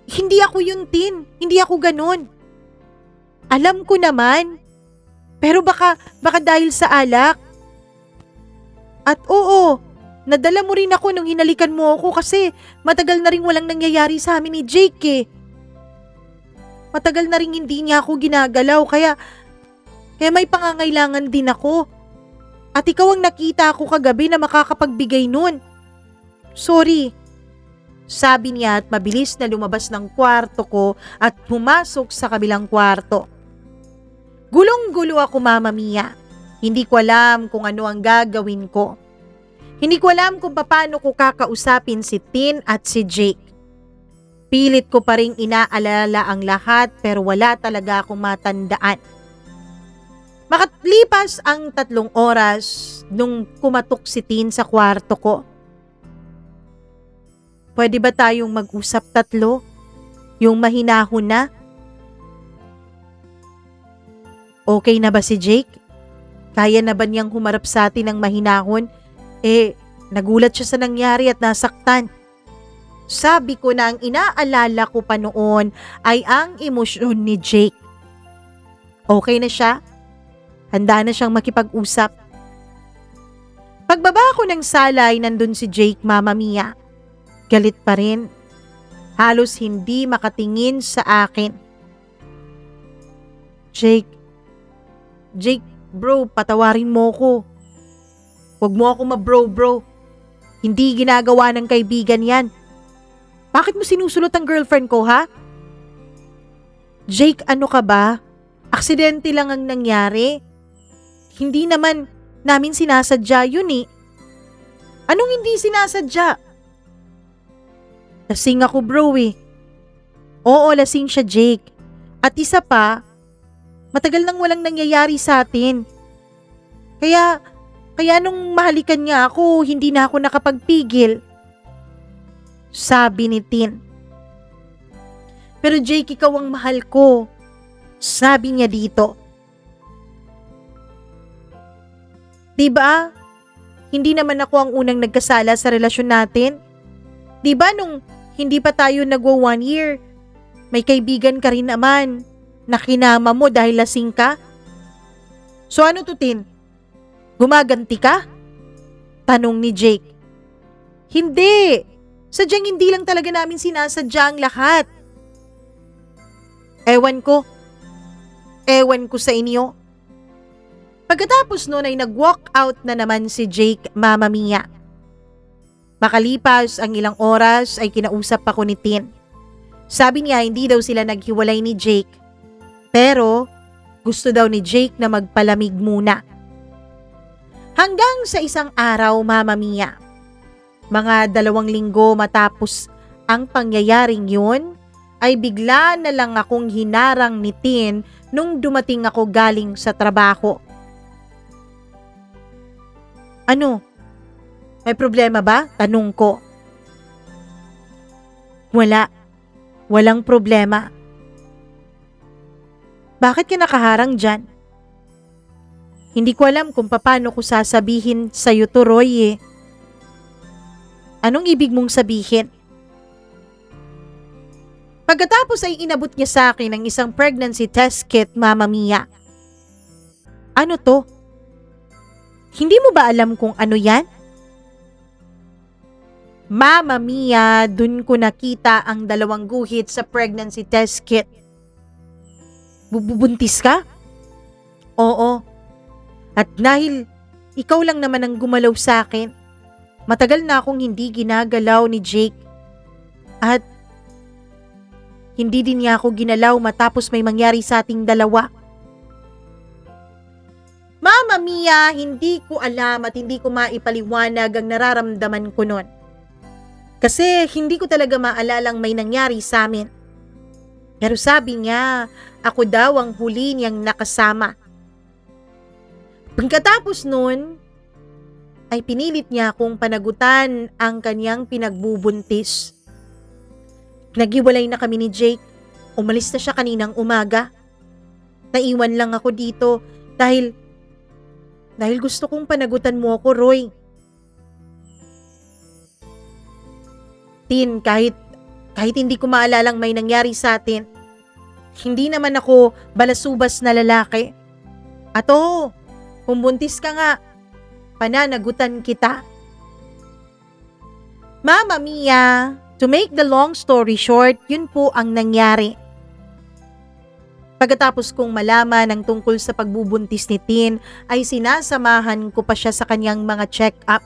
Hindi ako yun, Tin. Hindi ako ganun. Alam ko naman. Pero baka dahil sa alak. At oo, nadala mo rin ako nung hinalikan mo ako kasi matagal na rin walang nangyayari sa amin ni Jake eh. Matagal na rin hindi niya ako ginagalaw kaya may pangangailangan din ako. At ikaw ang nakita ako kagabi na makakapagbigay nun. Sorry. Sabi niya at mabilis na lumabas ng kwarto ko at pumasok sa kabilang kwarto. Gulong-gulo ako, Mama Mia. Hindi ko alam kung ano ang gagawin ko. Hindi ko alam kung paano ko kakausapin si Tin at si Jake. Pilit ko pa ring inaalala ang lahat pero wala talaga akong matandaan. Makalipas ang 3 oras nung kumatok si Tin sa kwarto ko. Pwede ba tayong mag-usap 3? Yung mahinahon na? Okay na ba si Jake? Kaya na ba niyang humarap sa atin ng mahinahon? Nagulat siya sa nangyari at nasaktan. Sabi ko na ang inaalala ko pa noon ay ang emosyon ni Jake. Okay na siya? Handa na siyang makipag-usap. Pagbaba ko ng sala ay nandun si Jake, Mama Mia. Galit pa rin. Halos hindi makatingin sa akin. Jake, bro, patawarin mo ko. Huwag mo ako bro. Hindi ginagawa ng kaibigan yan. Bakit mo sinusulot ang girlfriend ko, ha? Jake, ano ka ba? Aksidente lang ang nangyari. Hindi naman namin sinasadya yun eh. Anong hindi sinasadya? Lasing ako, bro eh. Oo, lasing siya, Jake. At isa pa, matagal nang walang nangyayari sa atin. Kaya nung mahalikan niya ako, hindi na ako nakapagpigil. Sabi ni Tin. Pero Jake, ikaw ang mahal ko. Sabi niya dito. Diba? Hindi naman ako ang unang nagkasala sa relasyon natin. Diba nung hindi pa tayo nagwa 1 year, may kaibigan ka rin naman na kinama mo dahil lasing ka? So ano to, Tin? Gumaganti ka? Tanong ni Jake. Hindi! Sadyang hindi lang talaga namin sinasadya ang lahat. Ewan ko. Ewan ko sa inyo. Pagkatapos nun ay nag-walk out na naman si Jake, Mama Mia. Makalipas ang ilang oras ay kinausap ako ni Tin. Sabi niya hindi daw sila naghiwalay ni Jake. Pero gusto daw ni Jake na magpalamig muna. Hanggang sa isang araw, Mama Mia. Mga 2 linggo matapos ang pangyayaring yun, ay bigla na lang akong hinarang ni Tin nung dumating ako galing sa trabaho. Ano? May problema ba? Tanong ko. Wala. Walang problema. Bakit ka nakaharang dyan? Hindi ko alam kung paano ko sasabihin sa'yo to, Roy eh. Anong ibig mong sabihin? Pagkatapos ay inabot niya sa akin ang isang pregnancy test kit, Mama Mia. Ano to? Hindi mo ba alam kung ano yan? Mama Mia, dun ko nakita ang 2 guhit sa pregnancy test kit. Bubuntis ka? Oo. At dahil ikaw lang naman ang gumalaw sa akin, matagal na akong hindi ginagalaw ni Jake. At hindi din niya ako ginalaw matapos may mangyari sa ating dalawa. Mama Mia, hindi ko alam at hindi ko maipaliwanag ang nararamdaman ko nun. Kasi hindi ko talaga maalalang may nangyari sa amin. Pero sabi niya, ako daw ang huli niyang nakasama. Pagkatapos nun, ay pinilit niya akong panagutan ang kanyang pinagbubuntis. Naghiwalay na kami ni Jake. Umalis na siya kaninang umaga. Naiwan lang ako dito dahil gusto kong panagutan mo ako, Roy. Tin, kahit hindi ko maalalang may nangyari sa atin, hindi naman ako balasubas na lalaki. At oo, kung buntis ka nga, pananagutan kita. Mama Mia, to make the long story short, yun po ang nangyari. Pagkatapos kong malaman ang tungkol sa pagbubuntis ni Tin, ay sinasamahan ko pa siya sa kanyang mga check-up.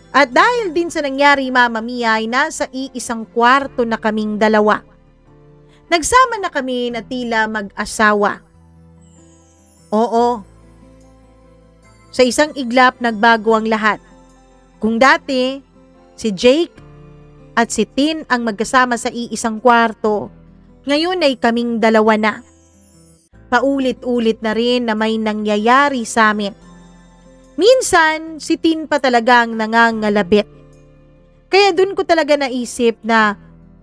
At dahil din sa nangyari, Mama Mia, ay nasa iisang kwarto na kaming 2. Nagsama na kami na tila mag-asawa. Oo. Sa isang iglap, nagbago ang lahat. Kung dati, si Jake at si Tin ang magkasama sa iisang kwarto, ngayon ay kaming 2 na. Paulit-ulit na rin na may nangyayari sa amin. Minsan, si Tin pa talagang nangangalabit. Kaya dun ko talaga naisip na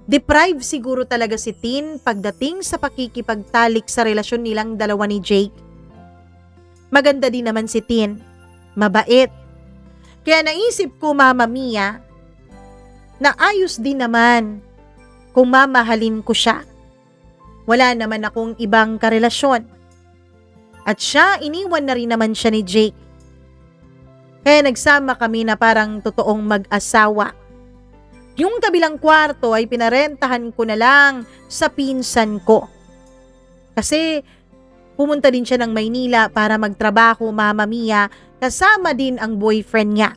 deprive siguro talaga si Tin pagdating sa pakikipagtalik sa relasyon nilang 2 ni Jake. Maganda din naman si Tin. Mabait. Kaya naisip ko, Mama Mia, na ayos din naman kung mamahalin ko siya. Wala naman akong ibang karelasyon. At siya, iniwan na rin naman siya ni Jake. Kaya nagsama kami na parang totoong mag-asawa. Yung kabilang kwarto ay pinarentahan ko na lang sa pinsan ko. Kasi pumunta din siya ng Maynila para magtrabaho, Mama Mia, kasama din ang boyfriend niya.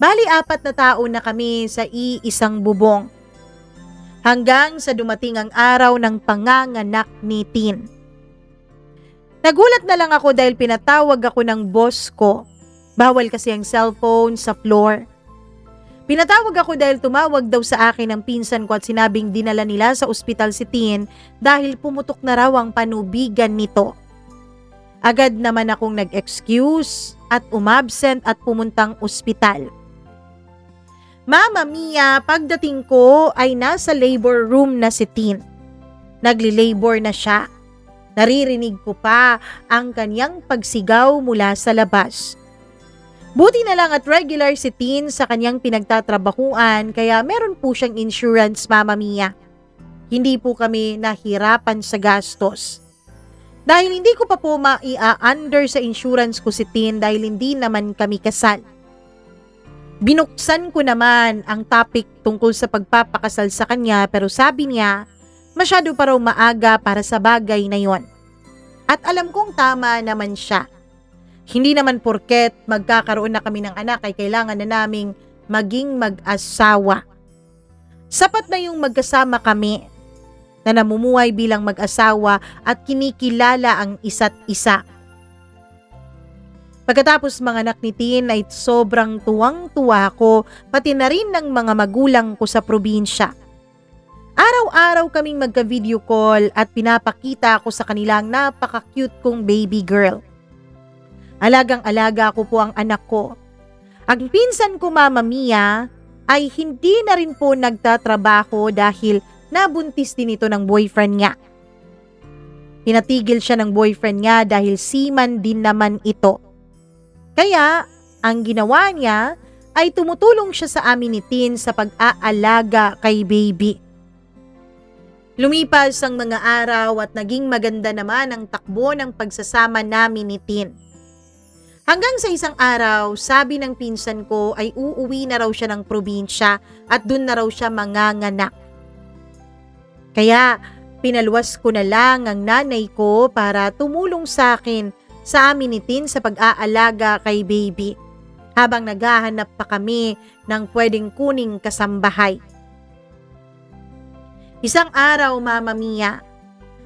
Bali 4 na tao na kami sa iisang bubong. Hanggang sa dumating ang araw ng panganganak ni Tin. Nagulat na lang ako dahil pinatawag ako ng boss ko. Bawal kasi ang cellphone sa floor. Pinatawag ako dahil tumawag daw sa akin ang pinsan ko at sinabing dinala nila sa ospital si Tin dahil pumutok na raw ang panubigan nito. Agad naman akong nag-excuse at umabsent at pumuntang ospital. Mama Mia, pagdating ko ay nasa labor room na si Tin. Nagli-labor na siya. Naririnig ko pa ang kanyang pagsigaw mula sa labas. Buti na lang at regular si Tin sa kanyang pinagtatrabahuan kaya meron po siyang insurance, Mama Mia. Hindi po kami nahirapan sa gastos. Dahil hindi ko pa po mai-under sa insurance ko si Tin dahil hindi naman kami kasal. Binuksan ko naman ang topic tungkol sa pagpapakasal sa kanya pero sabi niya, masyado pa raw maaga para sa bagay na yon. At alam kong tama naman siya. Hindi naman porket magkakaroon na kami ng anak ay kailangan na naming maging mag-asawa. Sapat na yung magkasama kami na namumuhay bilang mag-asawa at kinikilala ang isa't isa. Pagkatapos manganak ni Tin ay sobrang tuwang-tuwa ko pati na rin ng mga magulang ko sa probinsya. Araw-araw kaming magka-video call at pinapakita ko sa kanilang napaka-cute kong baby girl. Alagang-alaga ko po ang anak ko. Ang pinsan ko Mama Mia ay hindi na rin po nagtatrabaho dahil nabuntis din ito ng boyfriend niya. Pinatigil siya ng boyfriend niya dahil seaman din naman ito. Kaya, ang ginawa niya ay tumutulong siya sa amin ni Tin sa pag-aalaga kay baby. Lumipas ang mga araw at naging maganda naman ang takbo ng pagsasama namin ni Tin. Hanggang sa isang araw, sabi ng pinsan ko ay uuwi na raw siya ng probinsya at dun na raw siya manganganak. Kaya, pinaluwas ko na lang ang nanay ko para tumulong sa akin sa amin ni Tin sa pag-aalaga kay baby habang naghahanap pa kami ng pwedeng kuning kasambahay. Isang araw Mama Mia,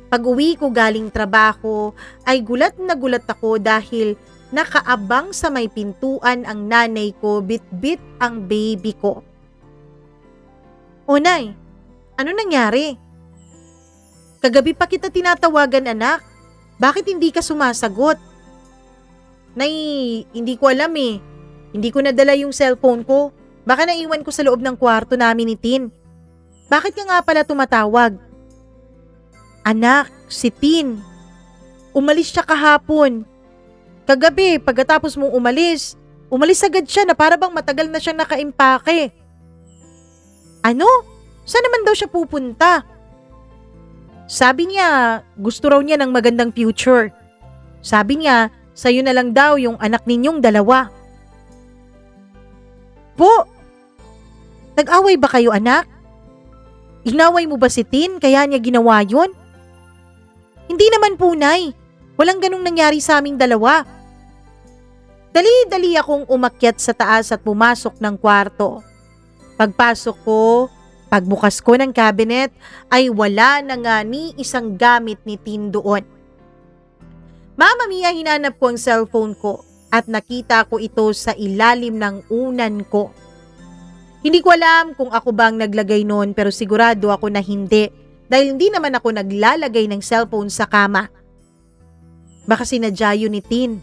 pag-uwi ko galing trabaho ay gulat na gulat ako dahil nakaabang sa may pintuan ang nanay ko bit-bit ang baby ko. O Nay, ano nangyari? Kagabi pa kita tinatawagan anak. Bakit hindi ka sumasagot? Nay, hindi ko alam eh. Hindi ko nadala yung cellphone ko. Baka naiwan ko sa loob ng kwarto namin ni Tin. Bakit ka nga pala tumatawag? Anak, si Tin. Umalis siya kahapon. Kagabi, pagkatapos mong umalis agad siya na para bang matagal na siyang nakaimpake. Ano? Saan naman daw siya pupunta? Sabi niya, gusto raw niya ng magandang future. Sabi niya, sa'yo na lang daw yung anak ninyong dalawa. Po, nag-away ba kayo anak? Inaway mo ba si Tin kaya niya ginawa yun? Hindi naman po Nay, walang ganung nangyari sa aming dalawa. Dali-dali akong umakyat sa taas at pumasok ng kwarto. Pagpasok ko, pagbukas ko ng cabinet ay wala na nga ni isang gamit ni Tin doon. Mama Mia, hinanap ko ang cellphone ko at nakita ko ito sa ilalim ng unan ko. Hindi ko alam kung ako bang naglagay noon pero sigurado ako na hindi dahil hindi naman ako naglalagay ng cellphone sa kama. Baka sinadya yun ni Tin.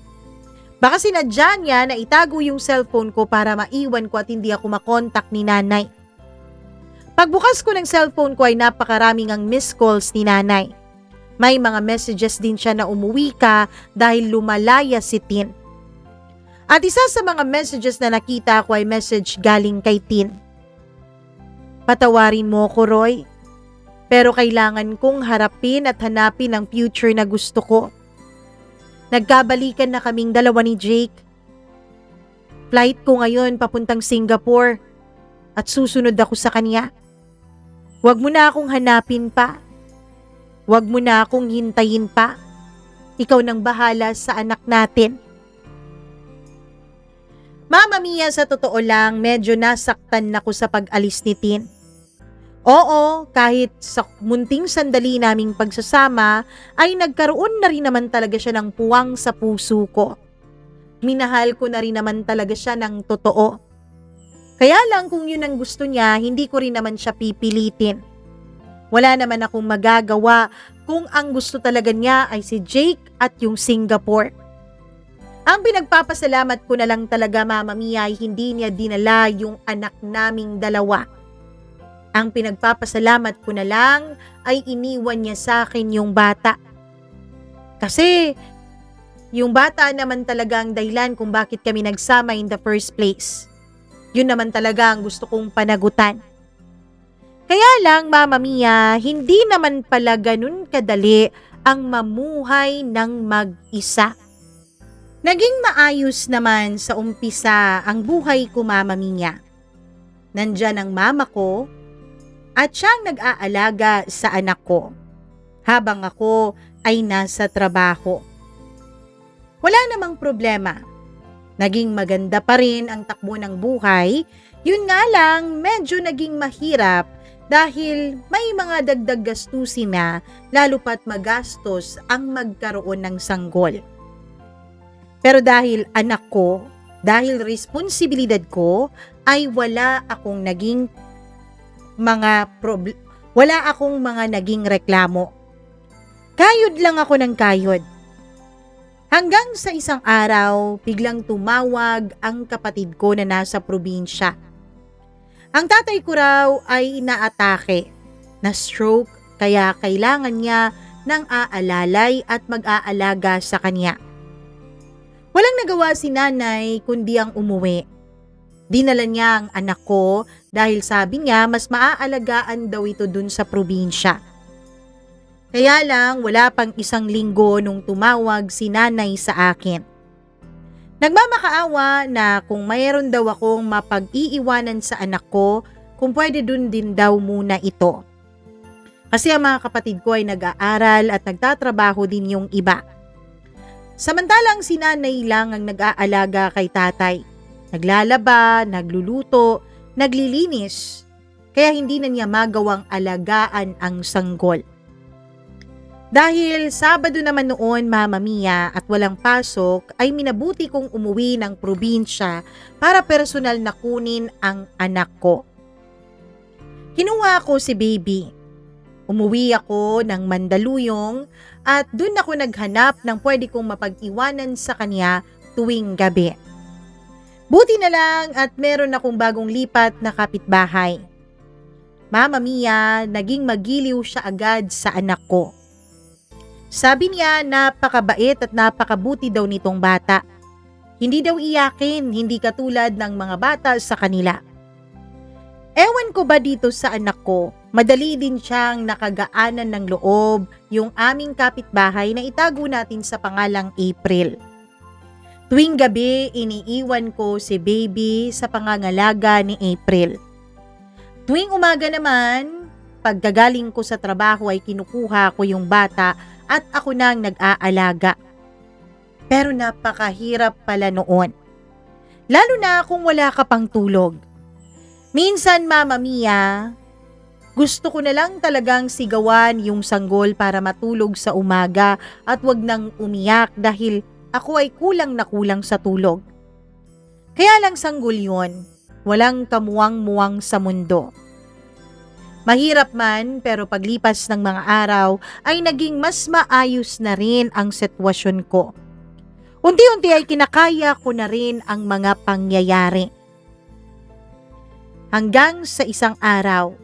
Baka sinadya niya na itago yung cellphone ko para maiwan ko at hindi ako makontak ni nanay. Pagbukas ko ng cellphone ko ay napakaraming ang missed calls ni nanay. May mga messages din siya na umuwi ka dahil lumalaya si Tin. At isa sa mga messages na nakita ko ay message galing kay Tin. Patawarin mo ko Roy, pero kailangan kong harapin at hanapin ang future na gusto ko. Nagkabalikan na kaming dalawa ni Jake. Flight ko ngayon papuntang Singapore at susunod ako sa kanya. Huwag mo na akong hanapin pa. Huwag mo na akong hintayin pa. Ikaw nang bahala sa anak natin. Mama Mia, sa totoo lang, medyo nasaktan ako sa pag-alis ni Tin. Oo, kahit sa munting sandali naming pagsasama, ay nagkaroon na rin naman talaga siya ng puwang sa puso ko. Minahal ko na rin naman talaga siya ng totoo. Kaya lang kung yun ang gusto niya, hindi ko rin naman siya pipilitin. Wala naman akong magagawa kung ang gusto talaga niya ay si Jake at yung Singapore. Ang pinagpapasalamat ko na lang talaga Mama Mia ay hindi niya dinala yung anak naming dalawa. Ang pinagpapasalamat ko na lang ay iniwan niya sa akin yung bata. Kasi yung bata naman talaga ang dahilan kung bakit kami nagsama in the first place. Yun naman talaga ang gusto kong panagutan. Kaya lang, Mama Mia, hindi naman pala ganun kadali ang mamuhay ng mag-isa. Naging maayos naman sa umpisa ang buhay ko, Mama Mia. Nandyan ang mama ko at siyang nag-aalaga sa anak ko habang ako ay nasa trabaho. Wala namang problema. Naging maganda pa rin ang takbo ng buhay. Yun nga lang, medyo naging mahirap dahil may mga dagdag gastusin na lalo pat magastos ang magkaroon ng sanggol. Pero dahil anak ko, dahil responsibilidad ko, ay wala akong mga naging reklamo. Kayod lang ako ng kayod. Hanggang sa isang araw, biglang tumawag ang kapatid ko na nasa probinsya. Ang tatay ko raw ay inaatake, na stroke, kaya kailangan niya ng aalalay at mag-aalaga sa kanya. Walang nagawa si nanay kundi ang umuwi. Dinala niya ang anak ko dahil sabi niya mas maaalagaan daw ito dun sa probinsya. Kaya lang wala pang isang linggo nung tumawag si nanay sa akin. Nagmamakaawa na kung mayroon daw akong mapag-iiwanan sa anak ko, kung pwede dun din daw muna ito. Kasi ang mga kapatid ko ay nag-aaral at nagtatrabaho din yung iba. Samantalang si nanay lang ang nag-aalaga kay tatay. Naglalaba, nagluluto, naglilinis. Kaya hindi na niya magawang alagaan ang sanggol. Dahil Sabado naman noon, Mama Mia, at walang pasok, ay minabuti kong umuwi ng probinsya para personal na kunin ang anak ko. Kinuha ko si baby. Umuwi ako ng Mandaluyong at dun ako naghanap ng pwede kong mapag-iwanan sa kanya tuwing gabi. Buti na lang at meron akong bagong lipat na kapitbahay. Mama Mia, naging magiliw siya agad sa anak ko. Sabi niya napakabait at napakabuti daw nitong bata. Hindi daw iyakin, hindi katulad ng mga bata sa kanila. Ewan ko ba dito sa anak ko, madali din siyang nakagaanan ng loob yung aming kapitbahay na itago natin sa pangalang April. Tuwing gabi, iniiwan ko si baby sa pangangalaga ni April. Tuwing umaga naman, pagkagaling ko sa trabaho ay kinukuha ko yung bata at ako nang nag-aalaga. Pero napakahirap pala noon. Lalo na kung wala ka pang tulog. Minsan, Mama Mia, gusto ko na lang talagang sigawan yung sanggol para matulog sa umaga at wag nang umiyak dahil ako ay kulang na kulang sa tulog. Kaya lang sanggol yun, walang kamuwang-muwang sa mundo. Mahirap man pero paglipas ng mga araw ay naging mas maayos na rin ang sitwasyon ko. Unti-unti ay kinakaya ko na rin ang mga pangyayari. Hanggang sa isang araw,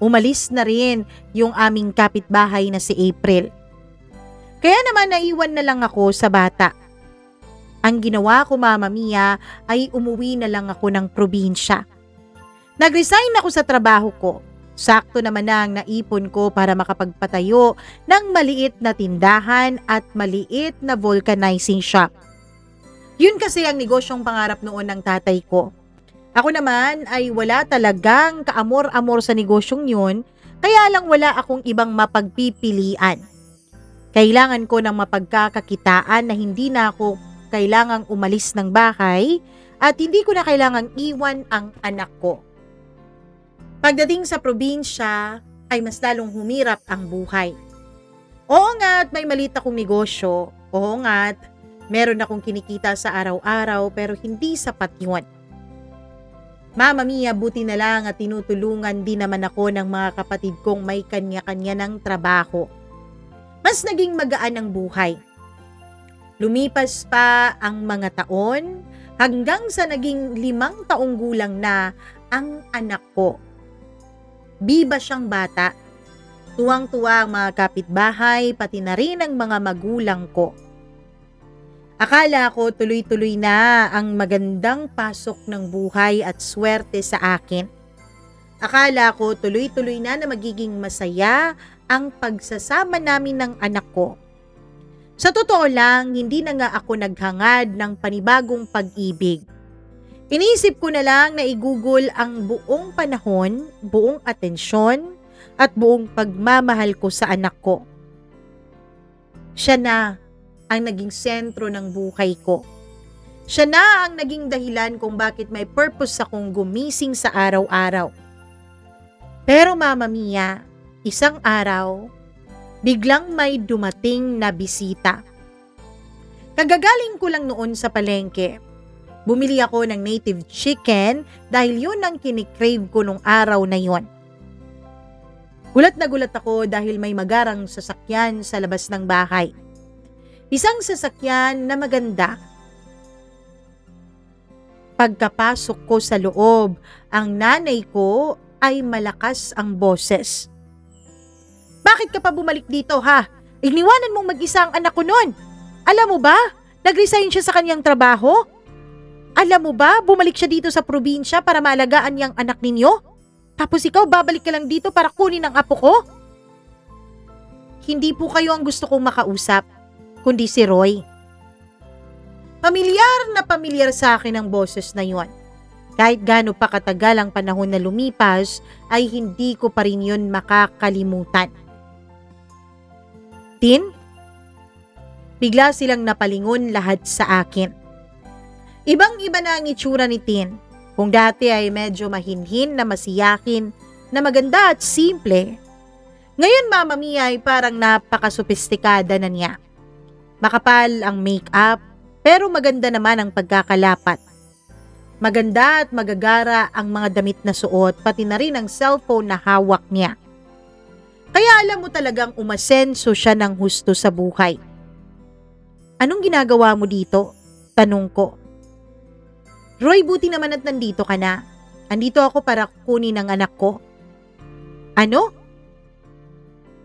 umalis na rin yung aming kapitbahay na si April. Kaya naman naiwan na lang ako sa bata. Ang ginawa ko, Mama Mia, ay umuwi na lang ako ng probinsya. Nag-resign ako sa trabaho ko. Sakto naman na ang naipon ko para makapagpatayo ng maliit na tindahan at maliit na vulcanizing shop. Yun kasi ang negosyong pangarap noon ng tatay ko. Ako naman ay wala talagang kaamor-amor sa negosyong yun, kaya lang wala akong ibang mapagpipilian. Kailangan ko ng mapagkakakitaan na hindi na ako kailangang umalis ng bahay at hindi ko na kailangang iwan ang anak ko. Pagdating sa probinsya ay mas lalong humirap ang buhay. Oo nga't may maliit akong negosyo. Oo nga't meron akong kinikita sa araw-araw pero hindi sapat yun. Mama Mia, buti na lang at tinutulungan din naman ako ng mga kapatid kong may kanya-kanya ng trabaho. Mas naging magaan ang buhay. Lumipas pa ang mga taon hanggang sa naging 5 taong gulang na ang anak ko. Biba siyang bata. Tuwang-tuwa ang mga kapitbahay, pati na rin ang mga magulang ko. Akala ko tuloy-tuloy na ang magandang pasok ng buhay at swerte sa akin. Akala ko tuloy-tuloy na magiging masaya ang pagsasama namin ng anak ko. Sa totoo lang, hindi na nga ako naghangad ng panibagong pag-ibig. Iniisip ko na lang na igugol ang buong panahon, buong atensyon, at buong pagmamahal ko sa anak ko. Siya na ang naging sentro ng buhay ko. Siya na ang naging dahilan kung bakit may purpose akong gumising sa araw-araw. Pero Mama Mia, isang araw, biglang may dumating na bisita. Kagagaling ko lang noon sa palengke. Bumili ako ng native chicken dahil yun ang kinikrave ko nung araw na yon. Gulat na gulat ako dahil may magarang sasakyan sa labas ng bahay. Isang sasakyan na maganda. Pagkapasok ko sa loob, ang nanay ko ay malakas ang boses. Bakit ka pa bumalik dito ha? Iniwanan mong mag-isa ang anak ko noon. Alam mo ba, nag-resign siya sa kanyang trabaho? Alam mo ba, bumalik siya dito sa probinsya para maalagaan niyang anak ninyo? Tapos ikaw, babalik ka lang dito para kunin ang apo ko? Hindi po kayo ang gusto kong makausap, kundi si Roy. Pamilyar sa akin ang boses na yon. Kahit gaano pa katagal ang panahon na lumipas, ay hindi ko pa rin yun makakalimutan. Tin? Bigla silang napalingon lahat sa akin. Ibang-iba na ang itsura ni Tin. Kung dati ay medyo mahinhin na masiyakin, na maganda at simple. Ngayon Mama Mia ay parang napakasophistikada na niya. Makapal ang make-up, pero maganda naman ang pagkakalapat. Maganda at magagara ang mga damit na suot, pati na rin ang cellphone na hawak niya. Kaya alam mo talagang umasenso siya ng husto sa buhay. Anong ginagawa mo dito? Tanong ko. Roy, buti naman at nandito ka na. Andito ako para kunin ang anak ko. Ano?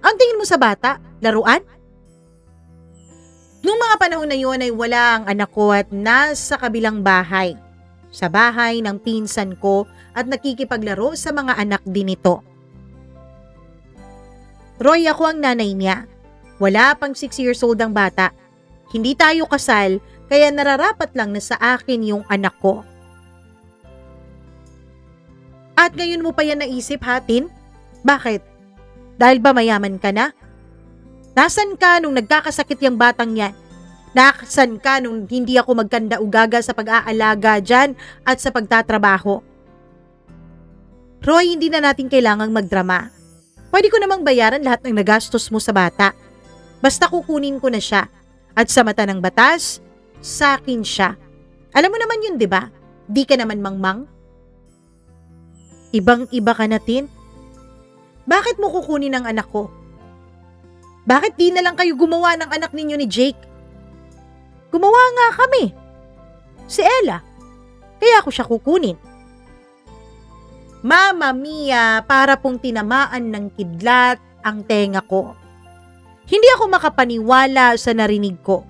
Ang tingin mo sa bata? Laruan? Noong mga panahon na yun ay wala ang anak ko at nasa kabilang bahay. Sa bahay ng pinsan ko at nakikipaglaro sa mga anak din nito. Roy, ako ang nanay niya. Wala pang 6 years old ang bata. Hindi tayo kasal, kaya nararapat lang na sa akin yung anak ko. At ngayon mo pa yan naisip, Tin? Bakit? Dahil ba mayaman ka na? Nasaan ka nung nagkakasakit yung batang yan? Nakasan ka nung hindi ako magkanda-ugaga sa pag-aalaga dyan at sa pagtatrabaho? Roy, hindi na natin kailangang magdrama. Pwede ko namang bayaran lahat ng nagastos mo sa bata. Basta kukunin ko na siya. At sa mata ng batas, sa akin siya. Alam mo naman yun, di ba? Di ka naman mangmang. Ibang-iba ka na, Tin. Bakit mo kukunin ang anak ko? Bakit di na lang kayo gumawa ng anak ninyo ni Jake? Gumawa nga kami. Si Ella. Kaya ako siya kukunin. Mama Mia, para pong tinamaan ng kidlat ang tenga ko. Hindi ako makapaniwala sa narinig ko.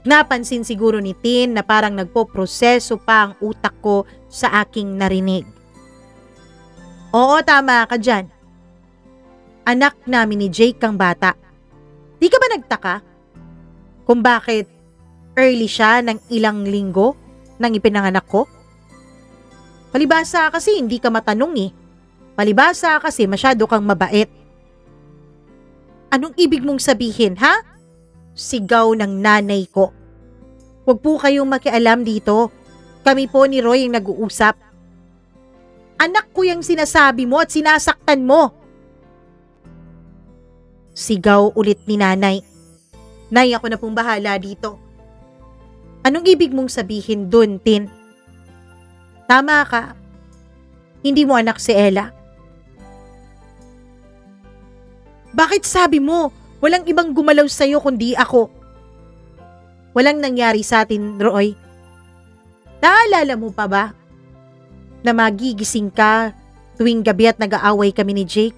Napansin siguro ni Tin na parang nagpo-proseso pa ang utak ko sa aking narinig. Oo, tama ka dyan. Anak namin ni Jake ang bata. Di ka ba nagtaka kung bakit early siya ng ilang linggo nang ipinanganak ko? Palibasa kasi hindi ka matanong eh. Palibasa kasi masyado kang mabait. Anong ibig mong sabihin, ha? Sigaw ng nanay ko. Huwag po kayong makialam dito. Kami po ni Roy ang nag-uusap. Anak ko yung sinasabi mo at sinasaktan mo. Sigaw ulit ni nanay. Nay, ako na pong bahala dito. Anong ibig mong sabihin dun, Tin? Tama ka. Hindi mo anak si Ella. Bakit sabi mo, walang ibang gumalaw sa'yo kundi ako? Walang nangyari sa atin, Roy. Naalala mo pa ba na magigising ka tuwing gabi at nag-aaway kami ni Jake?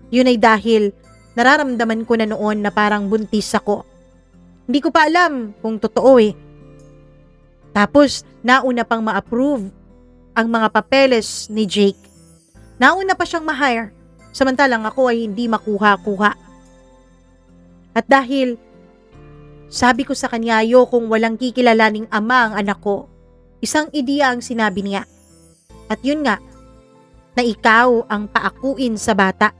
Yun ay dahil nararamdaman ko na noon na parang buntis ako. Hindi ko pa alam kung totoo eh. Tapos nauna pang ma-approve ang mga papeles ni Jake. Nauna pa siyang ma-hire, samantalang ako ay hindi makuha-kuha. At dahil sabi ko sa kanya ayokong walang kikilalaning ama ang anak ko, isang ideya ang sinabi niya. At yun nga, na ikaw ang paakuin sa bata.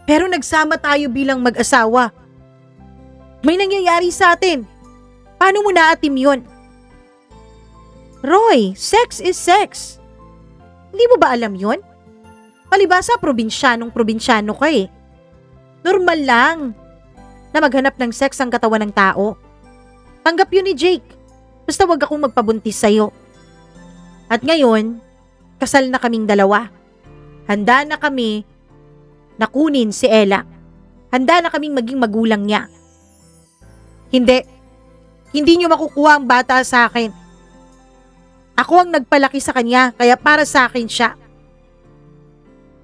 Pero nagsama tayo bilang mag-asawa. May nangyayari sa atin. Paano mo naatim yun? Roy, sex is sex. Hindi mo ba alam yun? Palibasa probinsyano ka eh. Normal lang na maghanap ng sex ang katawan ng tao. Tanggap yun ni Jake. Basta wag akong magpabuntis sa'yo. At ngayon, kasal na kaming dalawa. Handa na kami na kunin si Ella. Handa na kaming maging magulang niya. Hindi niyo makukuha ang bata sa akin. Ako ang nagpalaki sa kanya, kaya para sa akin siya.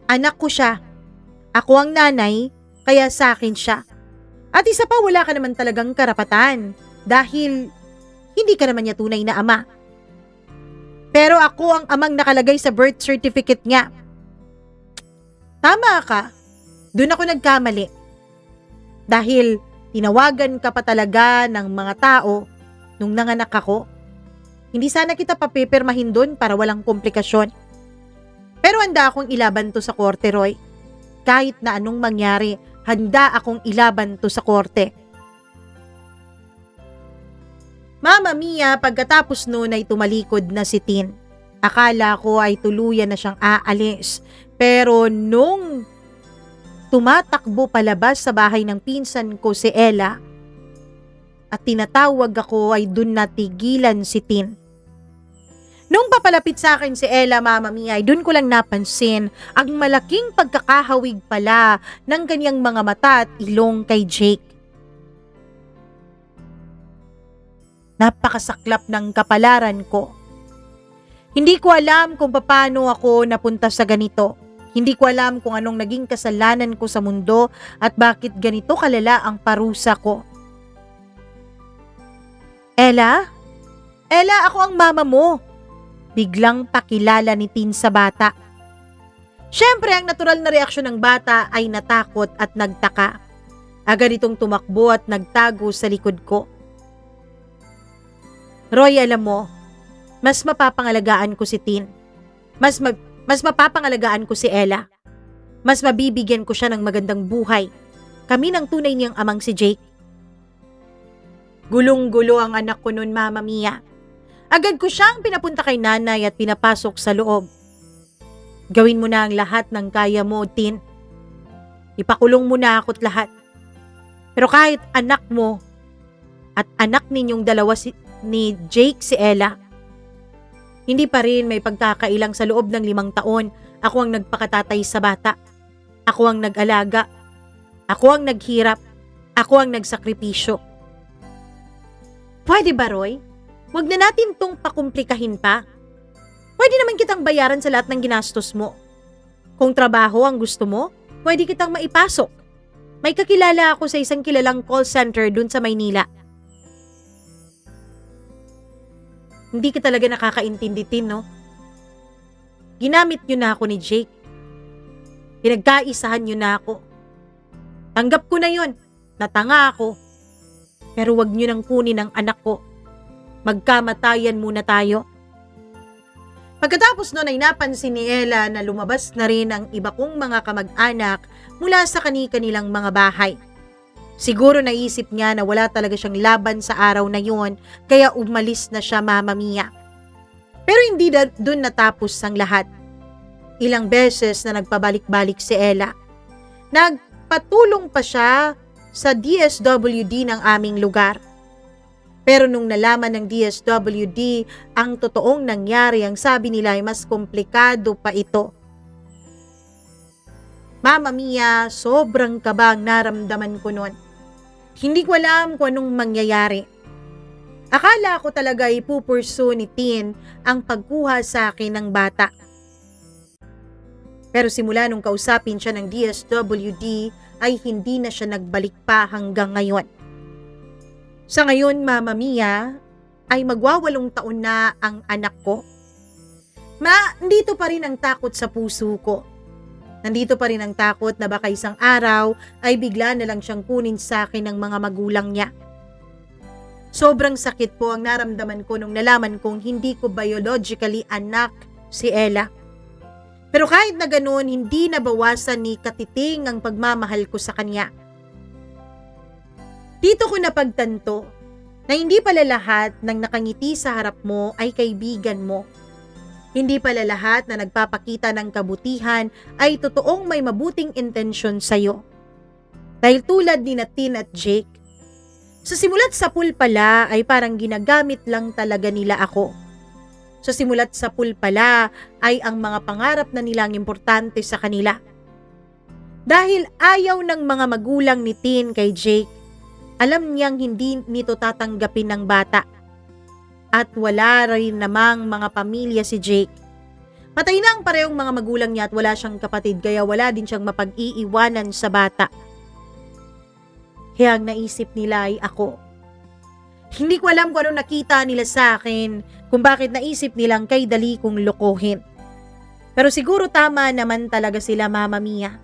Anak ko siya. Ako ang nanay, kaya sa akin siya. At isa pa, wala ka naman talagang karapatan dahil hindi ka naman niya tunay na ama. Pero ako ang amang nakalagay sa birth certificate niya. Tama ka. Doon ako nagkamali. Dahil tinawagan ka pa talaga ng mga tao nung nanganak ako. Hindi sana kita papipirmahin doon para walang komplikasyon. Pero handa akong ilaban to sa korte, Roy. Kahit na anong mangyari, handa akong ilaban to sa korte. Mama Mia, pagkatapos noon ay tumalikod na si Tin. Akala ko ay tuluyan na siyang aalis. Pero nung tumatakbo palabas sa bahay ng pinsan ko si Ella at tinatawag ako ay dun natigilan si Tin. Nung papalapit sa akin si Ella, Mama Mia, ay dun ko lang napansin ang malaking pagkakahawig pala ng kanyang mga mata at ilong kay Jake. Napakasaklap ng kapalaran ko. Hindi ko alam kung paano ako napunta sa ganito. Hindi ko alam kung anong naging kasalanan ko sa mundo at bakit ganito kalala ang parusa ko. Ella? Ella, ako ang mama mo. Biglang pakilala ni Tin sa bata. Siyempre, ang natural na reaksyon ng bata ay natakot at nagtaka. Agad itong tumakbo at nagtago sa likod ko. Roy, alam mo, mas mapapangalagaan ko si Tin. Mas mapapangalagaan ko si Ella. Mas mabibigyan ko siya ng magandang buhay. Kami ng tunay niyang amang si Jake. Gulong-gulo ang anak ko noon, Mama Mia. Agad ko siyang pinapunta kay nanay at pinapasok sa loob. Gawin mo na ang lahat ng kaya mo, Tin. Ipakulong mo na ako't lahat. Pero kahit anak mo at anak ninyong dalawa ni Jake si Ella, hindi pa rin may pagkakailang sa loob ng 5 taon ako ang nagpakatatay sa bata. Ako ang nag-alaga. Ako ang naghirap. Ako ang nagsakripisyo. Pwede ba, Roy? Huwag na natin tong pakumplikahin pa. Pwede naman kitang bayaran sa lahat ng ginastos mo. Kung trabaho ang gusto mo, pwede kitang maipasok. May kakilala ako sa isang kilalang call center dun sa Maynila. Hindi ka talaga nakakaintindi, Tin, no? Ginamit niyo na ako ni Jake. Pinagkaisahan niyo na ako. Tanggap ko na yon. Natanga ako. Pero wag niyo nang kunin ang anak ko. Magkamatayan muna tayo. Pagkatapos noon ay napansin ni Ella na lumabas na rin ang iba kong mga kamag-anak mula sa kani-kanilang mga bahay. Siguro naisip niya na wala talaga siyang laban sa araw na yon, kaya umalis na siya, Mama Mia. Pero hindi dun natapos ang lahat. Ilang beses na nagpabalik-balik si Ella. Nagpatulong pa siya sa DSWD ng aming lugar. Pero nung nalaman ng DSWD ang totoong nangyari, ang sabi nila ay mas komplikado pa ito. Mama Mia, sobrang kaba ang naramdaman ko noon. Hindi ko alam kung anong mangyayari. Akala ko talaga ipupursu ni Tin ang pagkuha sa akin ng bata. Pero simula nung kausapin siya ng DSWD ay hindi na siya nagbalik pa hanggang ngayon. Sa ngayon, Mama Mia, ay magwa8 taon na ang anak ko. nandito pa rin ang takot sa puso ko. Nandito pa rin ang takot na baka isang araw ay bigla na lang siyang kunin sa akin ng mga magulang niya. Sobrang sakit po ang naramdaman ko nung nalaman kong hindi ko biologically anak si Ella. Pero kahit na ganoon, hindi nabawasan ni Katiting ang pagmamahal ko sa kanya. Dito ko napagtanto na hindi pala lahat ng nakangiti sa harap mo ay kaibigan mo. Hindi pala lahat na nagpapakita ng kabutihan ay totoong may mabuting intensyon sa'yo. Dahil tulad ni Tin at Jake, sa simulat sa pool pala ay parang ginagamit lang talaga nila ako. Sa simulat sa pool pala ay ang mga pangarap na nilang importante sa kanila. Dahil ayaw ng mga magulang ni Tin kay Jake, alam niyang hindi nito tatanggapin ng bata. At wala rin namang mga pamilya si Jake. Patay na ang parehong mga magulang niya at wala siyang kapatid kaya wala din siyang mapag-iiwanan sa bata. Kaya ang naisip nila ay ako. Hindi ko alam kung anong nakita nila sa akin kung bakit naisip nilang kay dali kong lokohin. Pero siguro tama naman talaga sila, Mama Mia.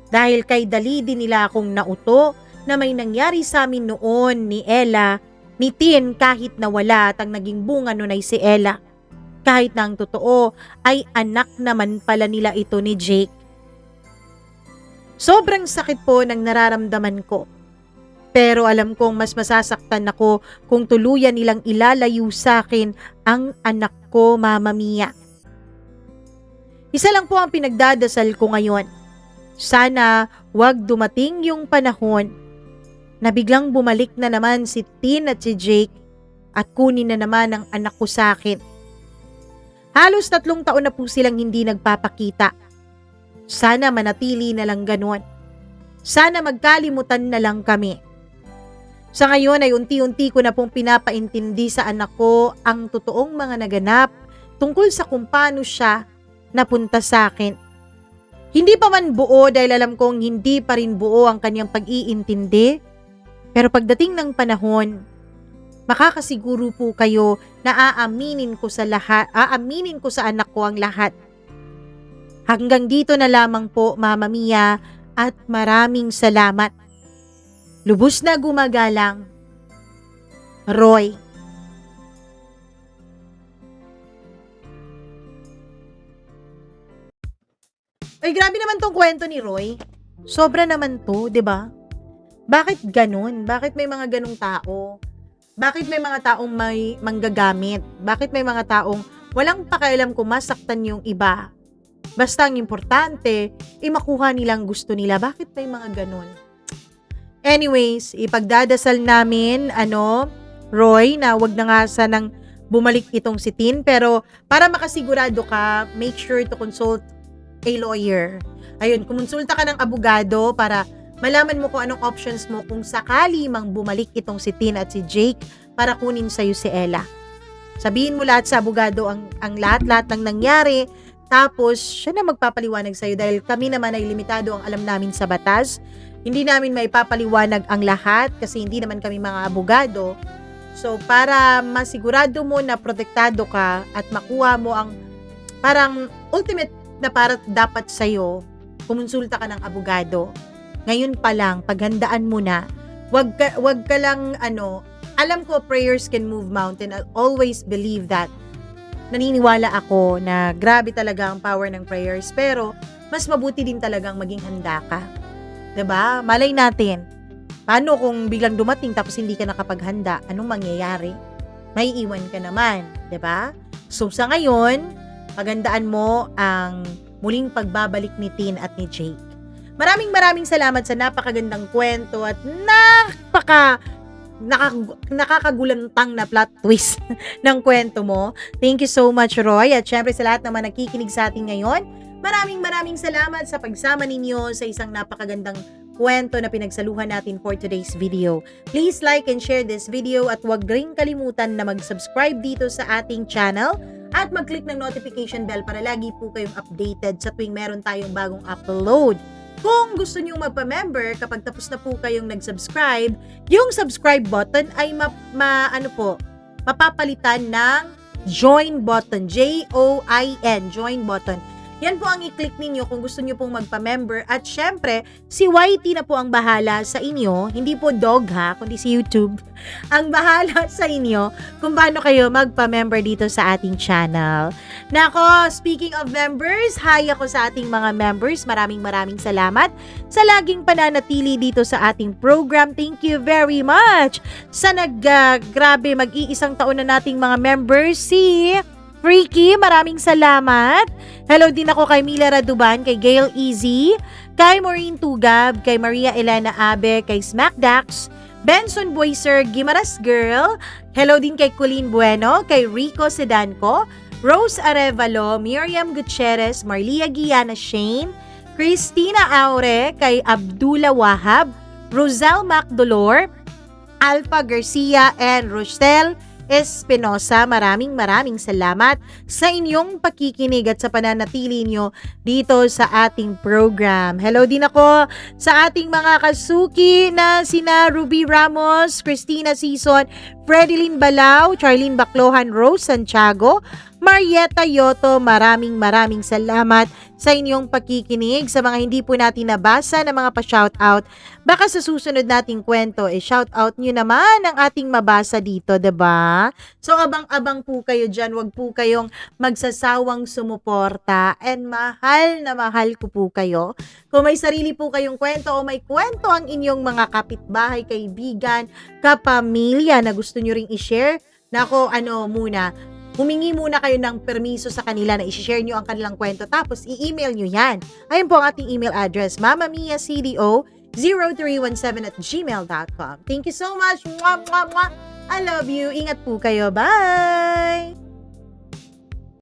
Dahil kay dali din nila akong nauto na may nangyari sa amin noon ni Ella, ni Tin kahit na wala at ang naging bunga nun ay si Ella. Kahit na ang totoo ay anak naman pala nila ito ni Jake. Sobrang sakit po ng nararamdaman ko. Pero alam kong mas masasaktan ako kung tuluyan nilang ilalayo sa akin ang anak ko, Mama Mia. Isa lang po ang pinagdadasal ko ngayon. Sana wag dumating yung panahon na biglang bumalik na naman si Tin at si Jake at kunin na naman ang anak ko sa akin. Halos 3 taon na po silang hindi nagpapakita. Sana manatili na lang ganon. Sana magkalimutan na lang kami. Sa ngayon ay unti-unti ko na pong pinapaintindi sa anak ko ang totoong mga naganap tungkol sa kung paano siya napunta sa akin. Hindi pa man buo dahil alam kong hindi pa rin buo ang kanyang pag-iintindi. Pero pagdating ng panahon, makakasiguro po kayo na aaminin ko sa anak ko ang lahat. Hanggang dito na lamang po, Mama Mia, at maraming salamat. Lubos na gumagalang, Roy. Ay, grabe naman tong kwento ni Roy. Sobra naman to, 'di ba? Bakit ganun? Bakit may mga ganung tao? Bakit may mga taong may manggagamit? Bakit may mga taong walang pakialam kung masaktan yung iba? Basta ang importante, makuha nilang gusto nila. Bakit may mga ganun? Anyways, ipagdadasal namin, Roy, na wag na nga sanang bumalik itong si Tin. Pero para makasigurado ka, make sure to consult a lawyer. Ayun, kumonsulta ka ng abogado para malaman mo kung anong options mo kung sakali mang bumalik itong si Tin at si Jake para kunin sa'yo si Ella. Sabihin mo lahat sa abogado ang lahat-lahat ng nangyari, tapos siya na magpapaliwanag sa'yo dahil kami naman ay limitado ang alam namin sa batas. Hindi namin maipapaliwanag ang lahat kasi hindi naman kami mga abogado. So para masigurado mo na protektado ka at makuha mo ang parang ultimate na para dapat sa'yo, kumonsulta ka ng abogado. Ngayon pa lang, paghandaan mo na, wag ka lang, alam ko prayers can move mountain. I always believe that. Naniniwala ako na grabe talaga ang power ng prayers, pero mas mabuti din talagang maging handa ka. 'Di ba? Malay natin, paano kung biglang dumating tapos hindi ka nakapaghanda? Anong mangyayari? May iwan ka naman, 'di ba? So sa ngayon, paghandaan mo ang muling pagbabalik ni Tin at ni Jake. Maraming salamat sa napakagandang kwento at nakakagulantang na plot twist ng kwento mo. Thank you so much, Roy. At syempre sa lahat naman nakikinig sa atin ngayon, maraming salamat sa pagsama ninyo sa isang napakagandang kwento na pinagsaluhan natin for today's video. Please like and share this video at huwag ring kalimutan na mag-subscribe dito sa ating channel at mag-click ng notification bell para lagi po kayong updated sa tuwing meron tayong bagong upload. Kung gusto nyo magpa-member, kapag tapos na po kayong nag-subscribe, yung subscribe button ay mapapalitan ng join button. Join, join button. Yan po ang i-click ninyo kung gusto nyo pong magpa-member. At syempre, si YT na po ang bahala sa inyo. Hindi po dog ha, kundi si YouTube. Ang bahala sa inyo kung paano kayo magpa-member dito sa ating channel. Nako, speaking of members, hi ako sa ating mga members. Maraming salamat sa laging pananatili dito sa ating program. Thank you very much. Sa grabe, mag-iisang taon na nating mga members, si Freaky, maraming salamat. Hello din ako kay Mila Raduban, kay Gail Easy, kay Maureen Tugab, kay Maria Elena Abe, kay Smackdax, Benson Boyser, Gimaras Girl. Hello din kay Colleen Bueno, kay Rico Sedanco, Rose Arevalo, Miriam Gutierrez, Marlia Guiana Shane, Christina Aure, kay Abdullah Wahab, Rosel Macdolor, Alpha Garcia, and Rochelle Espinosa. Maraming salamat sa inyong pakikinig at sa pananatili nyo dito sa ating program. Hello din ako sa ating mga kasuki na sina Ruby Ramos, Christina Sison, Fredilyn Balao, Charlene Baclohan, Rose Santiago, Marietta Yoto. Maraming salamat sa inyong pakikinig. Sa mga hindi po natin nabasa na mga pa-shoutout, baka sa susunod nating kwento, shoutout nyo naman ang ating mabasa dito, diba? So, abang-abang po kayo dyan. Huwag po kayong magsasawang sumuporta. And mahal na mahal ko po kayo. Kung may sarili po kayong kwento o may kwento ang inyong mga kapitbahay, kaibigan, kapamilya na gusto nyo ring i-share, nako, humingi muna kayo ng permiso sa kanila na i-share nyo ang kanilang kwento, tapos i-email nyo yan. Ayun po ang ating email address, mamamiacdo0317@gmail.com. Thank you so much. Mwah, mwah, mwah. I love you. Ingat po kayo. Bye!